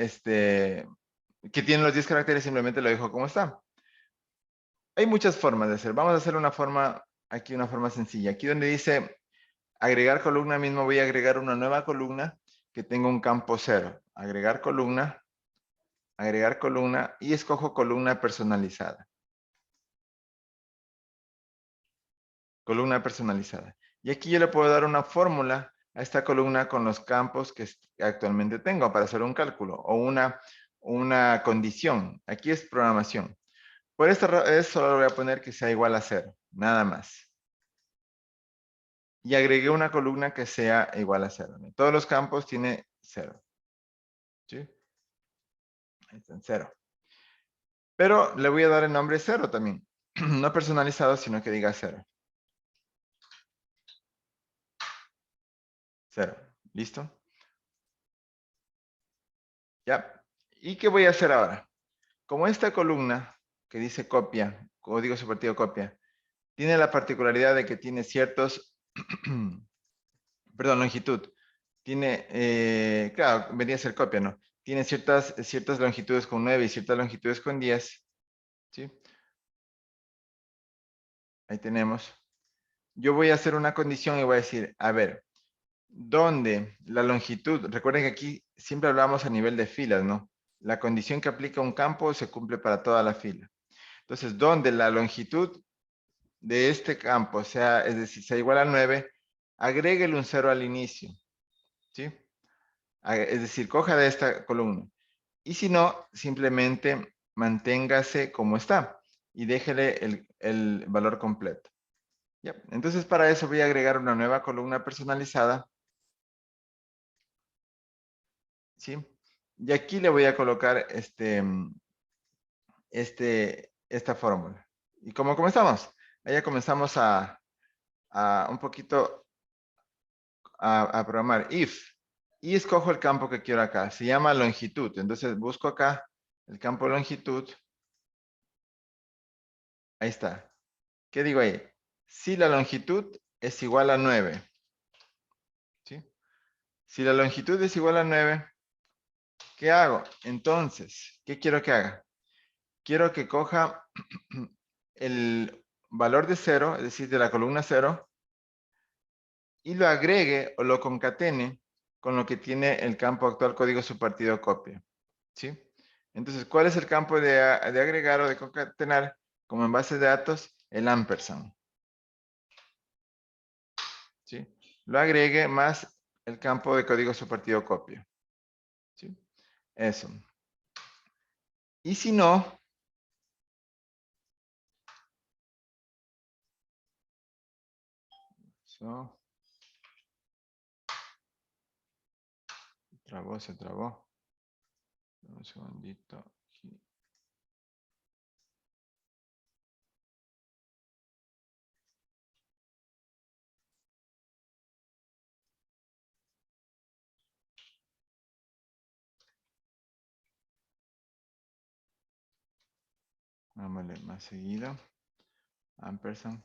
[SPEAKER 1] que tienen los 10 caracteres, simplemente lo dejo como está. Hay muchas formas de hacer. Vamos a hacer una forma, aquí una forma sencilla. Aquí donde dice agregar columna mismo, voy a agregar una nueva columna que tenga un campo 0. Agregar columna y escojo columna personalizada. Columna personalizada. Y aquí yo le puedo dar una fórmula a esta columna con los campos que actualmente tengo para hacer un cálculo o una condición. Aquí es programación. Por esta razón solo voy a poner que sea igual a 0. Nada más. Y agregué una columna que sea igual a 0. Todos los campos tiene 0. ¿Sí? Ahí está en 0. Pero le voy a dar el nombre 0 también. No personalizado, sino que diga 0. 0. ¿Listo? Ya. ¿Y qué voy a hacer ahora? Como esta columna que dice copia, código subvertido copia, tiene la particularidad de que tiene ciertos, perdón, longitud. Tiene, claro, vendría a ser copia, ¿no? Tiene ciertas longitudes con 9 y ciertas longitudes con 10. ¿Sí? Ahí tenemos. Yo voy a hacer una condición y voy a decir, a ver, ¿dónde la longitud? Recuerden que aquí siempre hablamos a nivel de filas, ¿no? La condición que aplica un campo se cumple para toda la fila. Entonces, ¿dónde la longitud de este campo sea, es decir, sea igual a 9, agréguele un 0 al inicio. ¿Sí? Es decir, coja de esta columna. Y si no, simplemente manténgase como está y déjele el valor completo. ¿Ya? Entonces, para eso voy a agregar una nueva columna personalizada. ¿Sí? Y aquí le voy a colocar esta fórmula. ¿Y cómo comenzamos? Ya comenzamos a un poquito a programar. If. Y escojo el campo que quiero acá. Se llama longitud. Entonces busco acá el campo longitud. Ahí está. ¿Qué digo ahí? Si la longitud es igual a 9. ¿Sí? Si la longitud es igual a 9, ¿qué hago? Entonces, ¿qué quiero que haga? Quiero que coja el valor de 0, es decir, de la columna 0, y lo agregue o lo concatene con lo que tiene el campo actual código subpartido copia. ¿Sí? Entonces, ¿cuál es el campo de agregar o de concatenar? Como en base de datos, el ampersand. ¿Sí? Lo agregue más el campo de código subpartido copia. ¿Sí? Eso. Y si no, se trabó. Un segundito. Aquí. Vámonos más seguido. Ampersand.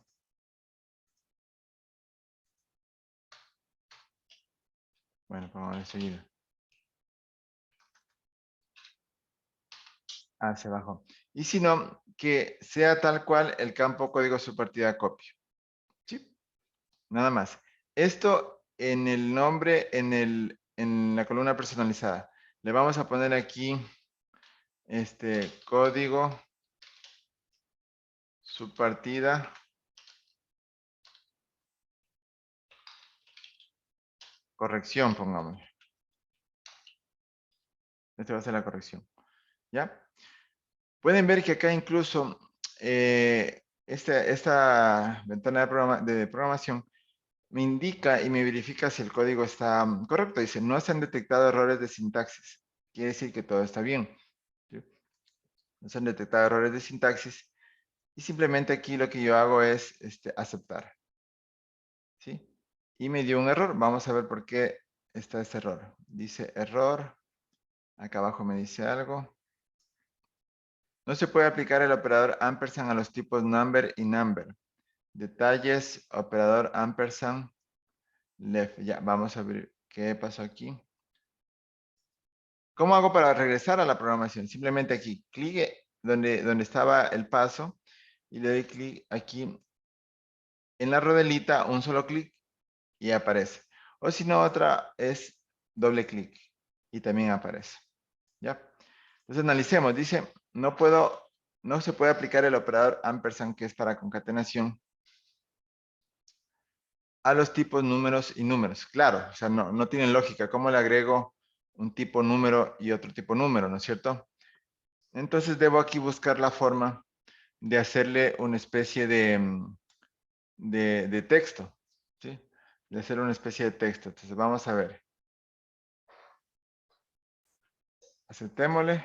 [SPEAKER 1] Bueno, vamos a seguido. Hacia abajo. Y si no, que sea tal cual el campo código subpartida copia. ¿Sí? Nada más. Esto en el nombre, en la columna personalizada. Le vamos a poner aquí código subpartida corrección, pongamos. Esta va a ser la corrección. ¿Ya? Pueden ver que acá incluso esta ventana de programación me indica y me verifica si el código está correcto. Dice, no se han detectado errores de sintaxis. Quiere decir que todo está bien. ¿Sí? No se han detectado errores de sintaxis. Y simplemente aquí lo que yo hago es aceptar. ¿Sí? Y me dio un error. Vamos a ver por qué está este error. Dice error. Acá abajo me dice algo. No se puede aplicar el operador ampersand a los tipos number y number. Detalles, operador ampersand, left. Ya, vamos a ver qué pasó aquí. ¿Cómo hago para regresar a la programación? Simplemente aquí, clic donde estaba el paso y le doy clic aquí en la rodelita, un solo clic y aparece. O si no, otra es doble clic y también aparece. ¿Ya? Entonces analicemos. Dice, no se puede aplicar el operador ampersand, que es para concatenación, a los tipos números y números. Claro, o sea, no tienen lógica. ¿Cómo le agrego un tipo número y otro tipo número, no es cierto? Entonces debo aquí buscar la forma de hacerle una especie de texto, ¿sí? De hacer una especie de texto. Entonces vamos a ver. Aceptémosle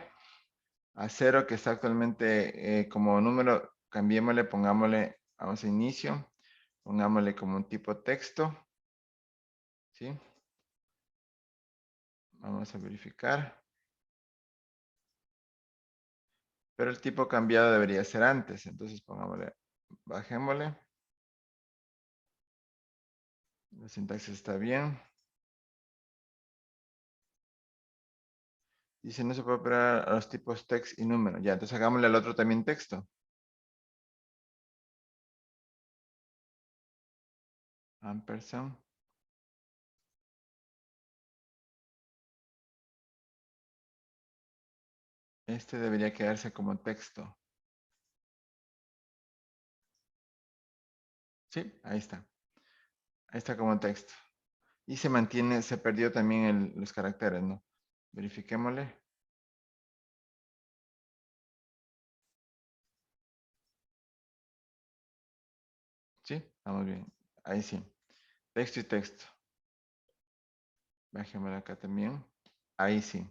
[SPEAKER 1] a 0, que está actualmente como número, cambiémosle, pongámosle, vamos a inicio, pongámosle como un tipo texto, ¿sí? Vamos a verificar. Pero el tipo cambiado debería ser antes, entonces pongámosle, bajémosle. La sintaxis está bien. Dice, no se puede operar a los tipos text y número. Ya, entonces hagámosle al otro también texto. Ampersand. Este debería quedarse como texto. Sí, ahí está. Ahí está como texto. Y se mantiene, se perdió también los caracteres, ¿no? Verifiquémosle. Sí, estamos bien. Ahí sí. Texto y texto. Bajémosle acá también. Ahí sí.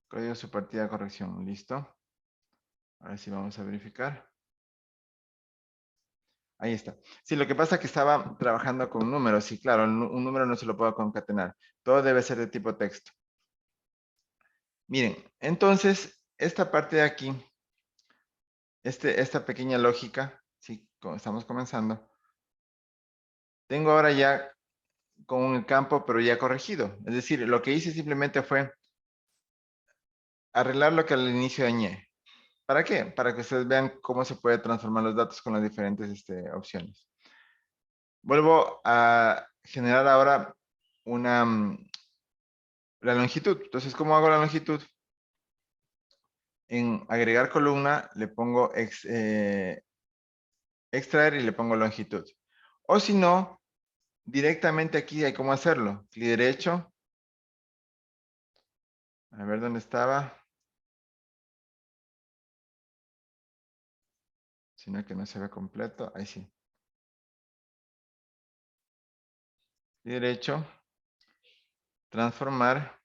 [SPEAKER 1] Código de su partida de corrección. ¿Listo? Ahora sí vamos a verificar. Ahí está. Sí, lo que pasa es que estaba trabajando con números y claro, un número no se lo puedo concatenar. Todo debe ser de tipo texto. Miren, entonces, esta parte de aquí, esta pequeña lógica, sí, como estamos comenzando, tengo ahora ya con un campo, pero ya corregido. Es decir, lo que hice simplemente fue arreglar lo que al inicio dañé. ¿Para qué? Para que ustedes vean cómo se puede transformar los datos con las diferentes opciones. Vuelvo a generar ahora la longitud. Entonces, ¿cómo hago la longitud? En agregar columna le pongo extraer y le pongo longitud. O si no, directamente aquí hay cómo hacerlo. Clic derecho. A ver dónde estaba. Sino que no se ve completo. Ahí sí. Clic derecho. Transformar.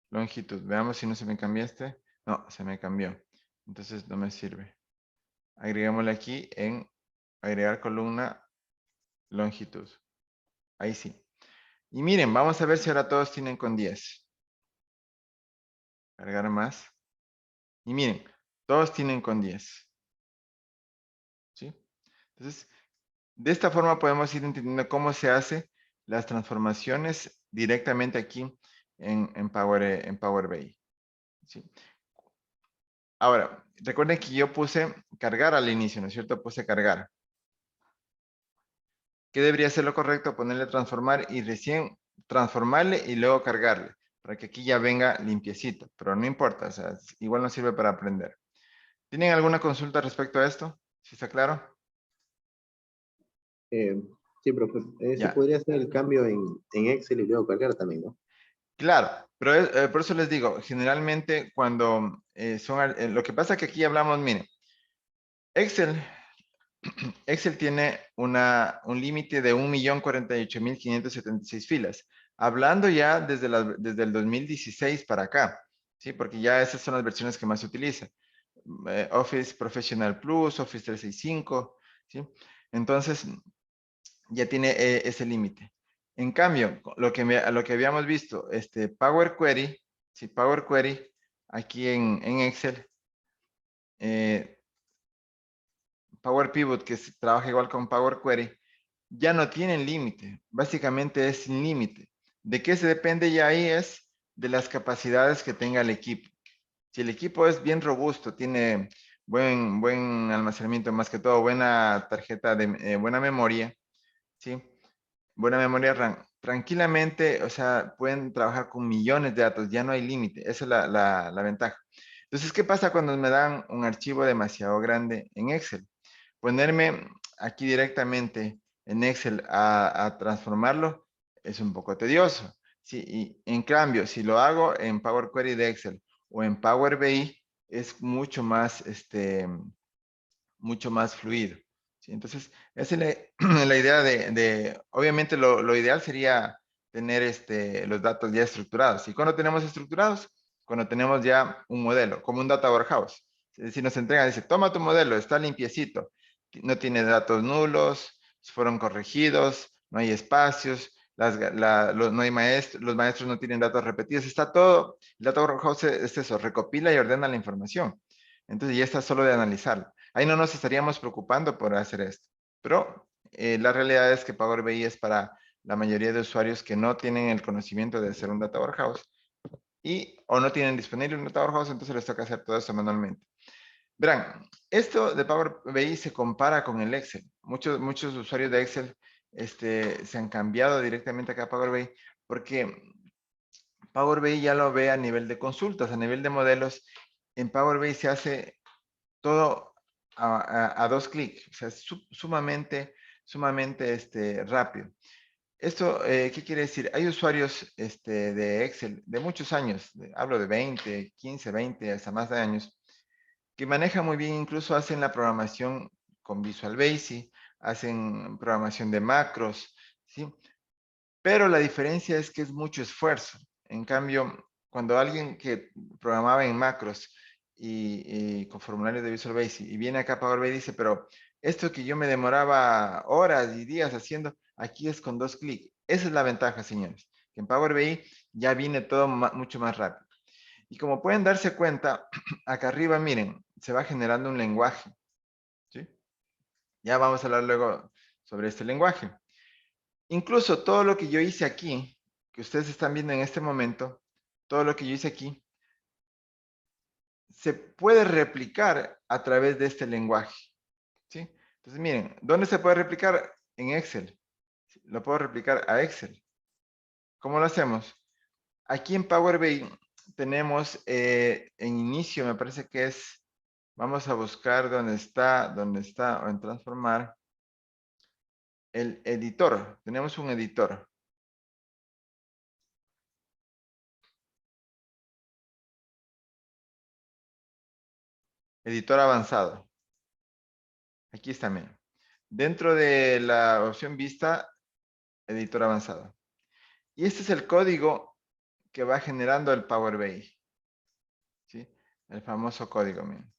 [SPEAKER 1] Longitud. Veamos si no se me cambió este. No, se me cambió. Entonces no me sirve. Agregámosle aquí en agregar columna longitud. Ahí sí. Y miren, vamos a ver si ahora todos tienen con 10. Cargar más. Y miren, todos tienen con 10. ¿Sí? Entonces, de esta forma podemos ir entendiendo cómo se hace las transformaciones directamente aquí en Power BI. ¿Sí? Ahora, recuerden que yo puse cargar al inicio, ¿no es cierto? Puse cargar. ¿Qué debería ser lo correcto? Ponerle transformar y recién transformarle y luego cargarle, para que aquí ya venga limpiecito, pero no importa, o sea, igual nos sirve para aprender. ¿Tienen alguna consulta respecto a esto? ¿Sí está claro?
[SPEAKER 2] Sí, profe. Se
[SPEAKER 1] Ya,
[SPEAKER 2] podría hacer el cambio en Excel y luego cargar también, ¿no?
[SPEAKER 1] claro, pero por eso les digo, generalmente cuando lo que pasa es que aquí hablamos, miren, Excel, Excel tiene un límite de 1.048.576 filas, hablando ya desde el 2016 para acá, ¿sí? Porque ya esas son las versiones que más se utilizan. Office Professional Plus, Office 365, ¿sí? Entonces, ya tiene ese límite. En cambio, lo que habíamos visto, Power Query, sí, Power Query, aquí en Excel, eh, Power Pivot, trabaja igual con Power Query, ya no tienen límite. Básicamente es sin límite. ¿De qué se depende ya ahí? Es de las capacidades que tenga el equipo. Si el equipo es bien robusto, tiene buen almacenamiento, más que todo buena tarjeta de buena memoria, ¿sí? Buena memoria RAM, tranquilamente, o sea, pueden trabajar con millones de datos, ya no hay límite, esa es la ventaja. Entonces, ¿qué pasa cuando me dan un archivo demasiado grande en Excel? Ponerme aquí directamente en Excel a transformarlo es un poco tedioso. Sí, y en cambio, si lo hago en Power Query de Excel o en Power BI, es mucho más fluido. ¿Sí? Entonces, esa es la idea obviamente lo ideal sería tener los datos ya estructurados. ¿Y cuando tenemos estructurados? Cuando tenemos ya un modelo, como un data warehouse. Es decir, nos entrega, dice, toma tu modelo, está limpiecito, no tiene datos nulos, fueron corregidos, no hay espacios, no hay maestros, los maestros no tienen datos repetidos, está todo. El data warehouse es eso, recopila y ordena la información. Entonces ya está solo de analizarlo. Ahí no nos estaríamos preocupando por hacer esto. Pero la realidad es que Power BI es para la mayoría de usuarios que no tienen el conocimiento de hacer un data warehouse o no tienen disponible un data warehouse, entonces les toca hacer todo eso manualmente. Verán, esto de Power BI se compara con el Excel. Muchos usuarios de Excel se han cambiado directamente acá a Power BI porque Power BI ya lo ve a nivel de consultas, a nivel de modelos. En Power BI se hace todo a dos clics, o sea, es sumamente rápido. Esto, ¿qué quiere decir? Hay usuarios de Excel de muchos años, hablo de 20, 15, 20, hasta más de años, que manejan muy bien, incluso hacen la programación con Visual Basic, hacen programación de macros, ¿sí? Pero la diferencia es que es mucho esfuerzo. En cambio, cuando alguien que programaba en macros y con formularios de Visual Basic y viene acá a Power BI dice, pero esto que yo me demoraba horas y días haciendo, aquí es con dos clics. Esa es la ventaja, señores. Que en Power BI ya viene todo mucho más rápido. Y como pueden darse cuenta, acá arriba, miren, se va generando un lenguaje. ¿Sí? Ya vamos a hablar luego sobre este lenguaje. Incluso todo lo que yo hice aquí, que ustedes están viendo en este momento, todo lo que yo hice aquí, se puede replicar a través de este lenguaje. ¿Sí? Entonces, miren, ¿dónde se puede replicar? En Excel. Lo puedo replicar a Excel. ¿Cómo lo hacemos? Aquí en Power BI tenemos en inicio, me parece que es, vamos a buscar dónde está, o en transformar, el editor. Tenemos un editor. Editor avanzado. Aquí está, miren. Dentro de la opción vista, editor avanzado. Y este es el código que va generando el Power BI. ¿Sí? El famoso código, miren.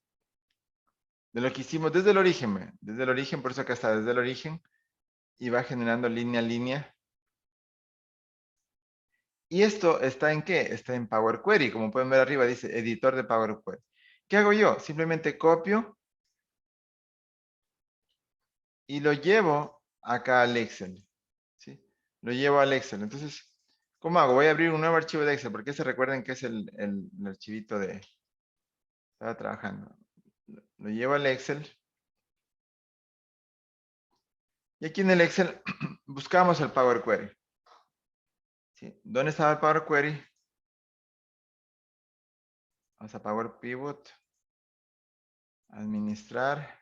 [SPEAKER 1] De lo que hicimos desde el origen, miren. Desde el origen, por eso acá está, desde el origen. Y va generando línea a línea. ¿Y esto está en qué? Está en Power Query. Como pueden ver arriba, dice editor de Power Query. ¿Qué hago yo? Simplemente copio y lo llevo acá al Excel. ¿Sí? Lo llevo al Excel. Entonces, ¿cómo hago? Voy a abrir un nuevo archivo de Excel, porque se recuerden que es el archivito de... Estaba trabajando. Lo llevo al Excel. Y aquí en el Excel buscamos el Power Query. ¿Sí? ¿Dónde estaba el Power Query? Vamos a Power Pivot. Administrar.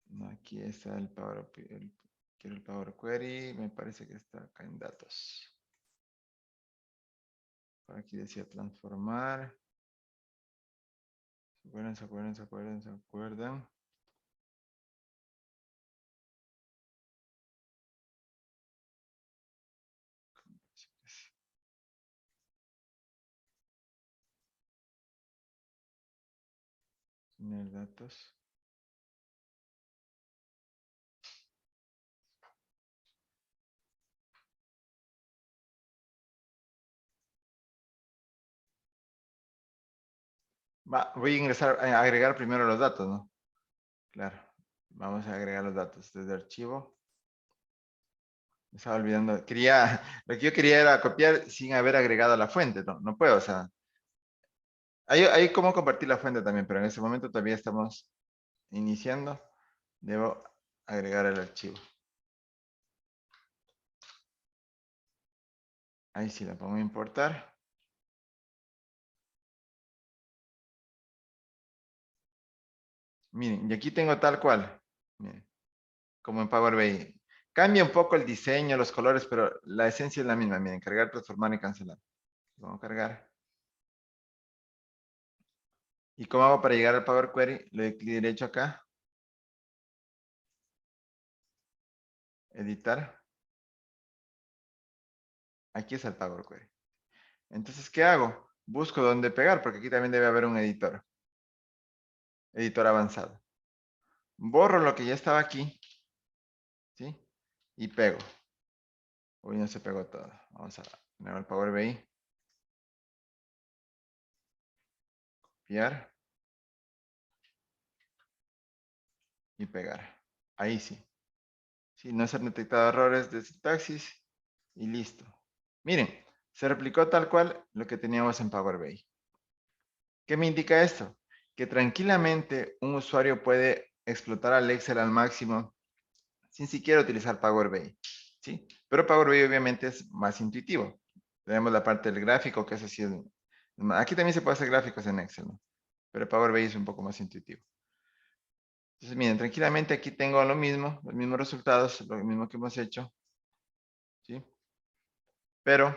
[SPEAKER 1] No, aquí está el Power quiero el Power Query. Me parece que está acá en datos. Por aquí decía transformar. ¿Se acuerdan? Tener datos. Voy a ingresar, a agregar primero los datos, ¿no? Claro. Vamos a agregar los datos desde archivo. Me estaba olvidando. Lo que yo quería era copiar sin haber agregado la fuente. No, no puedo, o sea. Hay cómo compartir la fuente también, pero en ese momento todavía estamos iniciando. Debo agregar el archivo. Ahí sí la pongo a importar. Miren, y aquí tengo tal cual. Miren, como en Power BI. Cambia un poco el diseño, los colores, pero la esencia es la misma. Miren, cargar, transformar y cancelar. Vamos a cargar. ¿Y cómo hago para llegar al Power Query? Le doy clic derecho acá. Editar. Aquí es el Power Query. Entonces, ¿qué hago? Busco dónde pegar, porque aquí también debe haber un editor. Editor avanzado. Borro lo que ya estaba aquí. ¿Sí? Y pego. Uy, no se pegó todo. Vamos a poner el Power BI. Copiar. Y pegar. Ahí sí. Sí, no se han detectado errores de sintaxis. Y listo. Miren, se replicó tal cual lo que teníamos en Power BI. ¿Qué me indica esto? Que tranquilamente un usuario puede explotar al Excel al máximo sin siquiera utilizar Power BI. ¿Sí? Pero Power BI obviamente es más intuitivo. Tenemos la parte del gráfico, que es así. Aquí también se puede hacer gráficos en Excel, ¿no? Pero Power BI es un poco más intuitivo. Entonces, miren, tranquilamente aquí tengo lo mismo, los mismos resultados, lo mismo que hemos hecho. ¿Sí? Pero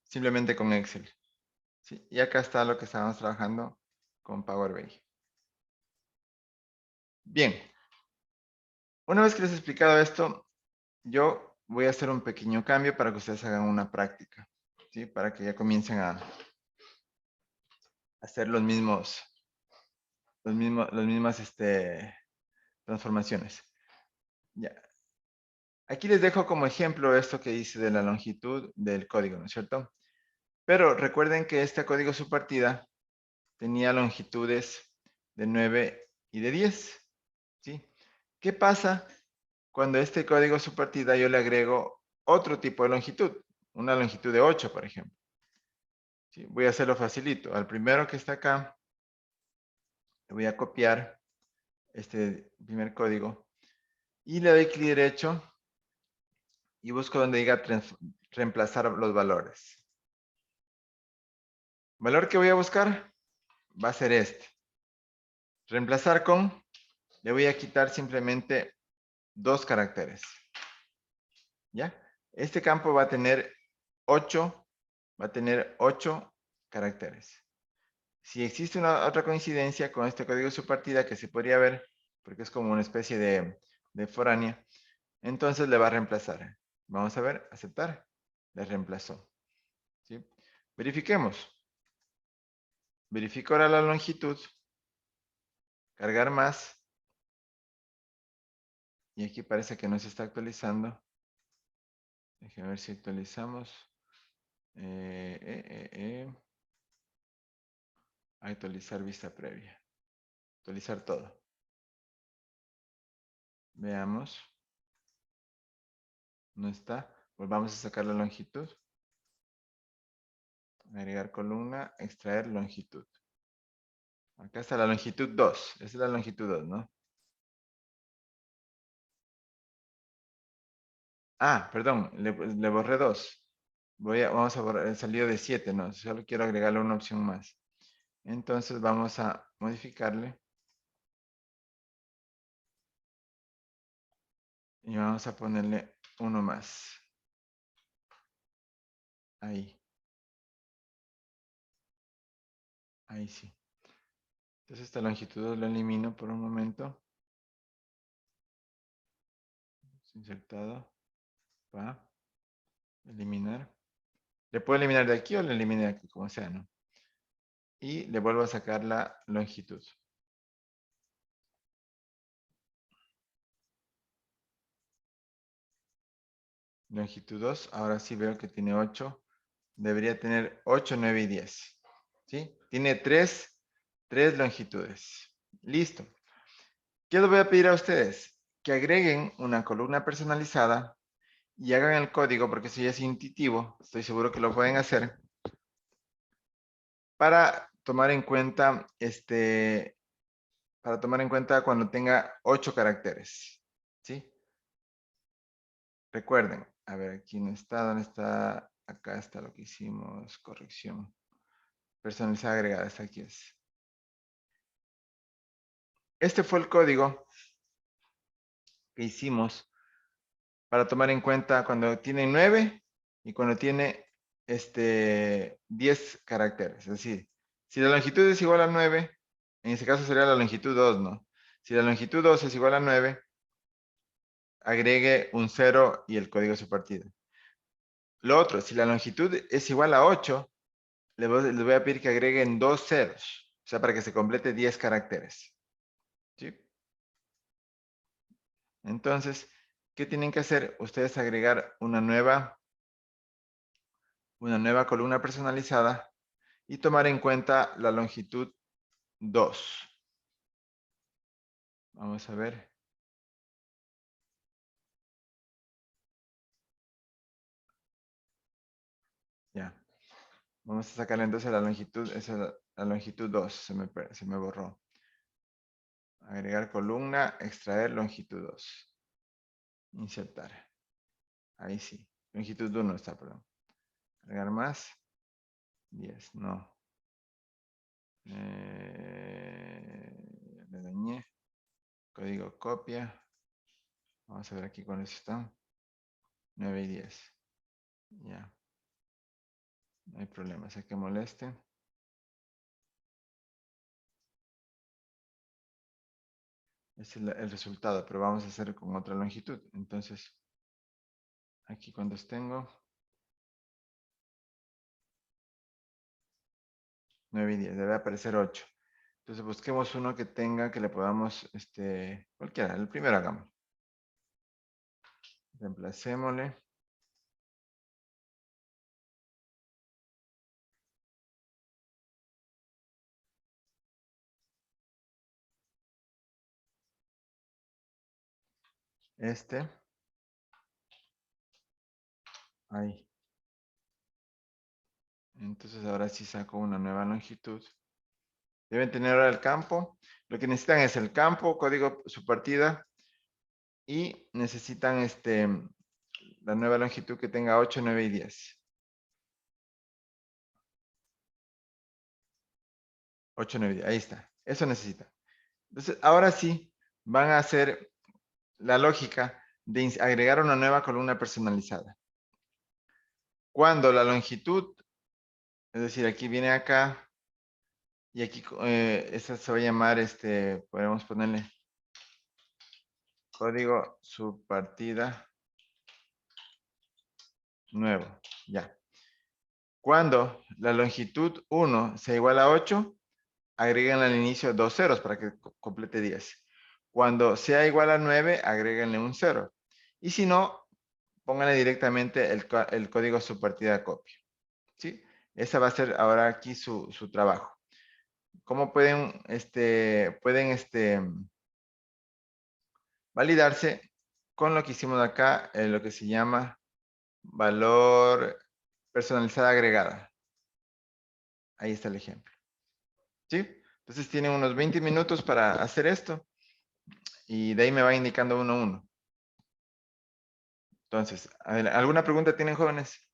[SPEAKER 1] simplemente con Excel. ¿Sí? Y acá está lo que estábamos trabajando con Power BI. Bien. Una vez que les he explicado esto, yo voy a hacer un pequeño cambio para que ustedes hagan una práctica. ¿Sí? Para que ya comiencen a hacer las mismas transformaciones. Ya. Aquí les dejo como ejemplo esto que dice de la longitud del código, ¿no es cierto? Pero recuerden que este código subpartida tenía longitudes de 9 y de 10. ¿Sí? ¿Qué pasa cuando a este código subpartida yo le agrego otro tipo de longitud? Una longitud de 8, por ejemplo. ¿Sí? Voy a hacerlo facilito. Al primero que está acá, le voy a copiar este primer código y le doy clic derecho y busco donde diga reemplazar los valores. El valor que voy a buscar va a ser este. Reemplazar con, le voy a quitar simplemente 2 caracteres. ¿Ya? Este campo va a tener 8 caracteres. Si existe otra coincidencia con este código subpartida que se podría ver, porque es como una especie de foránea, entonces le va a reemplazar. Vamos a ver, aceptar. Le reemplazó. ¿Sí? Verifiquemos. Verifico ahora la longitud. Cargar más. Y aquí parece que no se está actualizando. Déjenme ver si actualizamos. Actualizar vista previa. Actualizar todo. Veamos. No está. Volvamos a sacar la longitud. Agregar columna. Extraer longitud. Acá está la longitud 2. Esa es la longitud 2, ¿no? Ah, perdón. Le borré 2. Vamos a borrar el salido de 7, ¿no? Solo quiero agregarle una opción más. Entonces vamos a modificarle. Y vamos a ponerle uno más. Ahí. Ahí sí. Entonces esta longitud la elimino por un momento. Insertado. Va. Eliminar. Le puedo eliminar de aquí o le elimino de aquí, como sea, ¿no? Y le vuelvo a sacar la longitud. Longitud 2. Ahora sí veo que tiene 8. Debería tener 8, 9 y 10. ¿Sí? Tiene 3 longitudes. Listo. ¿Qué les voy a pedir a ustedes? que agreguen una columna personalizada y hagan el código, porque eso ya es intuitivo, estoy seguro que lo pueden hacer, para tomar en cuenta cuando tenga 8 caracteres, ¿sí? Recuerden, a ver, aquí no está, ¿dónde está? Acá está lo que hicimos, corrección. Personalizada agregada, esta aquí es. Este fue el código que hicimos para tomar en cuenta cuando tiene 9 y cuando tiene 10 caracteres. Es decir, si la longitud es igual a 9, en ese caso sería la longitud 2, ¿no? Si la longitud 2 es igual a 9, agregue un 0 y el código de su partida. Lo otro, si la longitud es igual a 8, les voy a pedir que agreguen 2 ceros. O sea, para que se complete 10 caracteres. ¿Sí? Entonces, ¿qué tienen que hacer? Ustedes agregar una nueva columna personalizada y tomar en cuenta la longitud 2. Vamos a ver. Ya. Vamos a sacar entonces la longitud, esa es la longitud 2, se me borró. Agregar columna, extraer longitud 2. Insertar. Ahí sí. Longitud 1 está, perdón. Agregar más. 10, no. Le dañé. Código copia. Vamos a ver aquí cuáles están. 9 y 10. Ya. No hay problema. Sé que moleste. Este es el resultado, pero vamos a hacer con otra longitud. Entonces, aquí cuántos tengo. 9 y 10. Debe aparecer 8. Entonces busquemos uno que tenga, que le podamos, cualquiera. El primero hagamos. Reemplacémosle. Ahí. Entonces ahora sí saco una nueva longitud. Deben tener ahora el campo. Lo que necesitan es el campo, código su partida. Y necesitan la nueva longitud que tenga 8, 9 y 10. 8, 9 y 10. Ahí está. Eso necesita. Entonces, ahora sí van a hacer la lógica de agregar una nueva columna personalizada. Cuando la longitud, es decir, aquí viene acá, y aquí esta se va a llamar, podemos ponerle código subpartida nuevo, ya. Cuando la longitud 1 sea igual a 8, agreguen al inicio 2 ceros para que complete 10. Cuando sea igual a 9, agréguenle un 0. Y si no, pónganle directamente el código subpartida copia. ¿Sí? Esa va a ser ahora aquí su trabajo. ¿Cómo pueden, validarse? Con lo que hicimos acá, lo que se llama valor personalizada agregada. Ahí está el ejemplo. ¿Sí? Entonces tienen unos 20 minutos para hacer esto y de ahí me va indicando uno a uno. Entonces, a ver, ¿alguna pregunta tienen, jóvenes?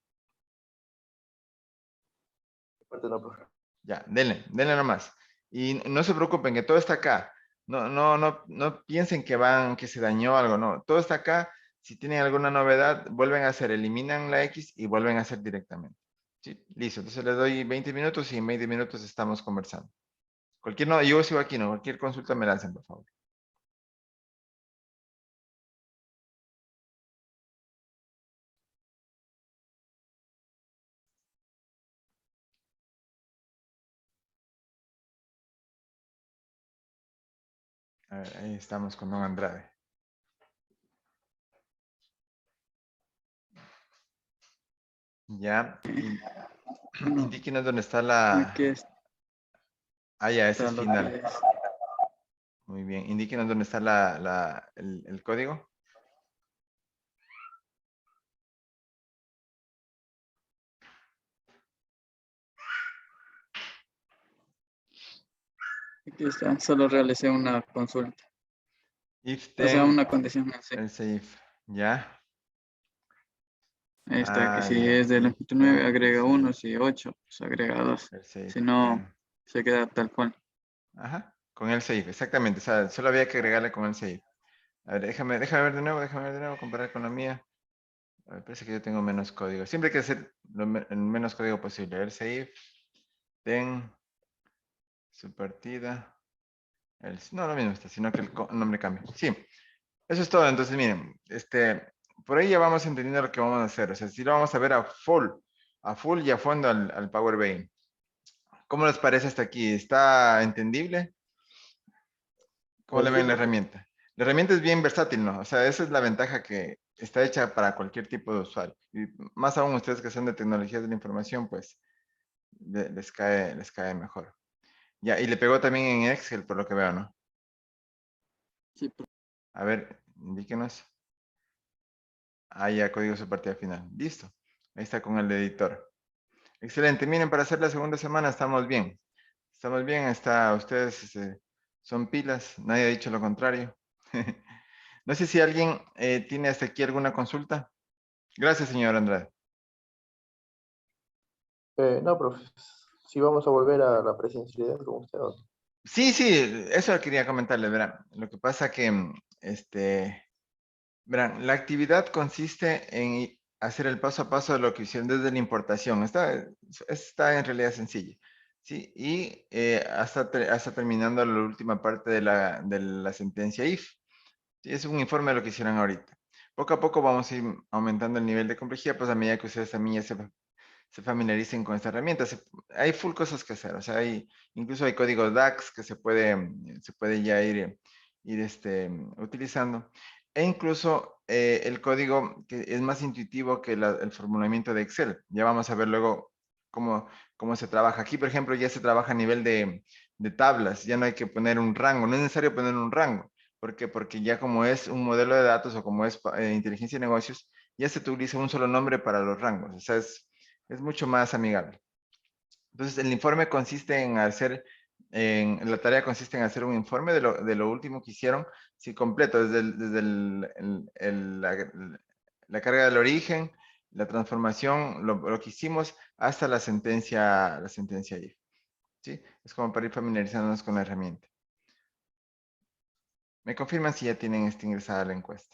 [SPEAKER 1] Ya, denle nomás. Y no se preocupen, que todo está acá. No piensen que se dañó algo, no. Todo está acá. Si tienen alguna novedad, vuelven a hacer, eliminan la X y vuelven a hacer directamente. ¿Sí? Listo. Entonces les doy 20 minutos y en 20 minutos estamos conversando. Yo sigo aquí, ¿no? Cualquier consulta me la hacen, por favor. A ver, ahí estamos con don Andrade. Ya. Indíquenos dónde está la...
[SPEAKER 3] Aquí
[SPEAKER 1] Ah, ya, ese es
[SPEAKER 3] está lo
[SPEAKER 1] final.
[SPEAKER 3] que es.
[SPEAKER 1] Muy bien. Indíquenos dónde está el código.
[SPEAKER 4] Aquí está, solo realicé una consulta.
[SPEAKER 1] If
[SPEAKER 4] O sea,
[SPEAKER 1] then,
[SPEAKER 4] una condición así.
[SPEAKER 1] else if. ¿Ya?
[SPEAKER 4] Ahí está, que si
[SPEAKER 1] Ya.
[SPEAKER 4] es de
[SPEAKER 1] If
[SPEAKER 4] longitud 9,
[SPEAKER 1] then,
[SPEAKER 4] agrega
[SPEAKER 1] else
[SPEAKER 4] 1,
[SPEAKER 1] if.
[SPEAKER 4] si 8, pues agrega 2.
[SPEAKER 1] Else if
[SPEAKER 4] Si no,
[SPEAKER 1] then.
[SPEAKER 4] se queda tal cual.
[SPEAKER 1] Ajá. Con el if, exactamente. O sea, solo había que agregarle con el if. A ver, déjame ver de nuevo, comparar con la mía. A ver, parece que yo tengo menos código. Siempre hay que hacer el menos código posible. Else if, then, su partida. No, lo mismo está, sino que el nombre cambia. Sí, eso es todo. Entonces, miren, por ahí ya vamos entendiendo lo que vamos a hacer. O sea, si lo vamos a ver a full y a fondo al Power BI. ¿Cómo les parece hasta aquí? ¿Está entendible? ¿Cómo le
[SPEAKER 2] Sí,
[SPEAKER 1] ven la
[SPEAKER 2] profe.
[SPEAKER 1] herramienta? La herramienta es bien versátil, ¿no? O sea, esa es la ventaja que está hecha para cualquier tipo de usuario. Y más aún ustedes que son de tecnologías de la información, pues les cae mejor. Ya, y le pegó también en Excel, por lo que veo, ¿no?
[SPEAKER 4] Sí, profe.
[SPEAKER 1] A ver, indíquenos. Ah, ya, código su partida final. Listo. Ahí está con el editor. Excelente. Miren, para hacer la segunda semana estamos bien. Estamos bien. Ustedes son pilas. Nadie ha dicho lo contrario. No sé si alguien tiene hasta aquí alguna consulta. Gracias, señor Andrade.
[SPEAKER 2] No, profe. Si vamos a volver a la presencialidad con usted. ¿O no?
[SPEAKER 1] Sí, sí, eso quería comentarle, verán. Lo que pasa que, verán, la actividad consiste en hacer el paso a paso de lo que hicieron desde la importación. Está en realidad sencillo. ¿Sí? Y hasta terminando la última parte de la sentencia if. ¿Sí? Es un informe de lo que hicieron ahorita. Poco a poco vamos a ir aumentando el nivel de complejidad, pues a medida que ustedes también ya se familiaricen con esta herramienta. Hay full cosas que hacer, o sea, incluso hay códigos DAX que se puede ya ir utilizando. E incluso el código que es más intuitivo que el formulamiento de Excel. Ya vamos a ver luego cómo se trabaja. Aquí, por ejemplo, ya se trabaja a nivel de tablas, ya no hay que poner un rango, no es necesario poner un rango. ¿Por qué? Porque ya como es un modelo de datos o como es inteligencia de negocios, ya se utiliza un solo nombre para los rangos. O sea, es mucho más amigable. Entonces, el informe consiste la tarea consiste en hacer un informe de lo último que hicieron, sí, completo, desde la carga del origen, la transformación, lo que hicimos, hasta la sentencia if. ¿Sí? Es como para ir familiarizándonos con la herramienta. Me confirman si ya tienen ingresada la encuesta.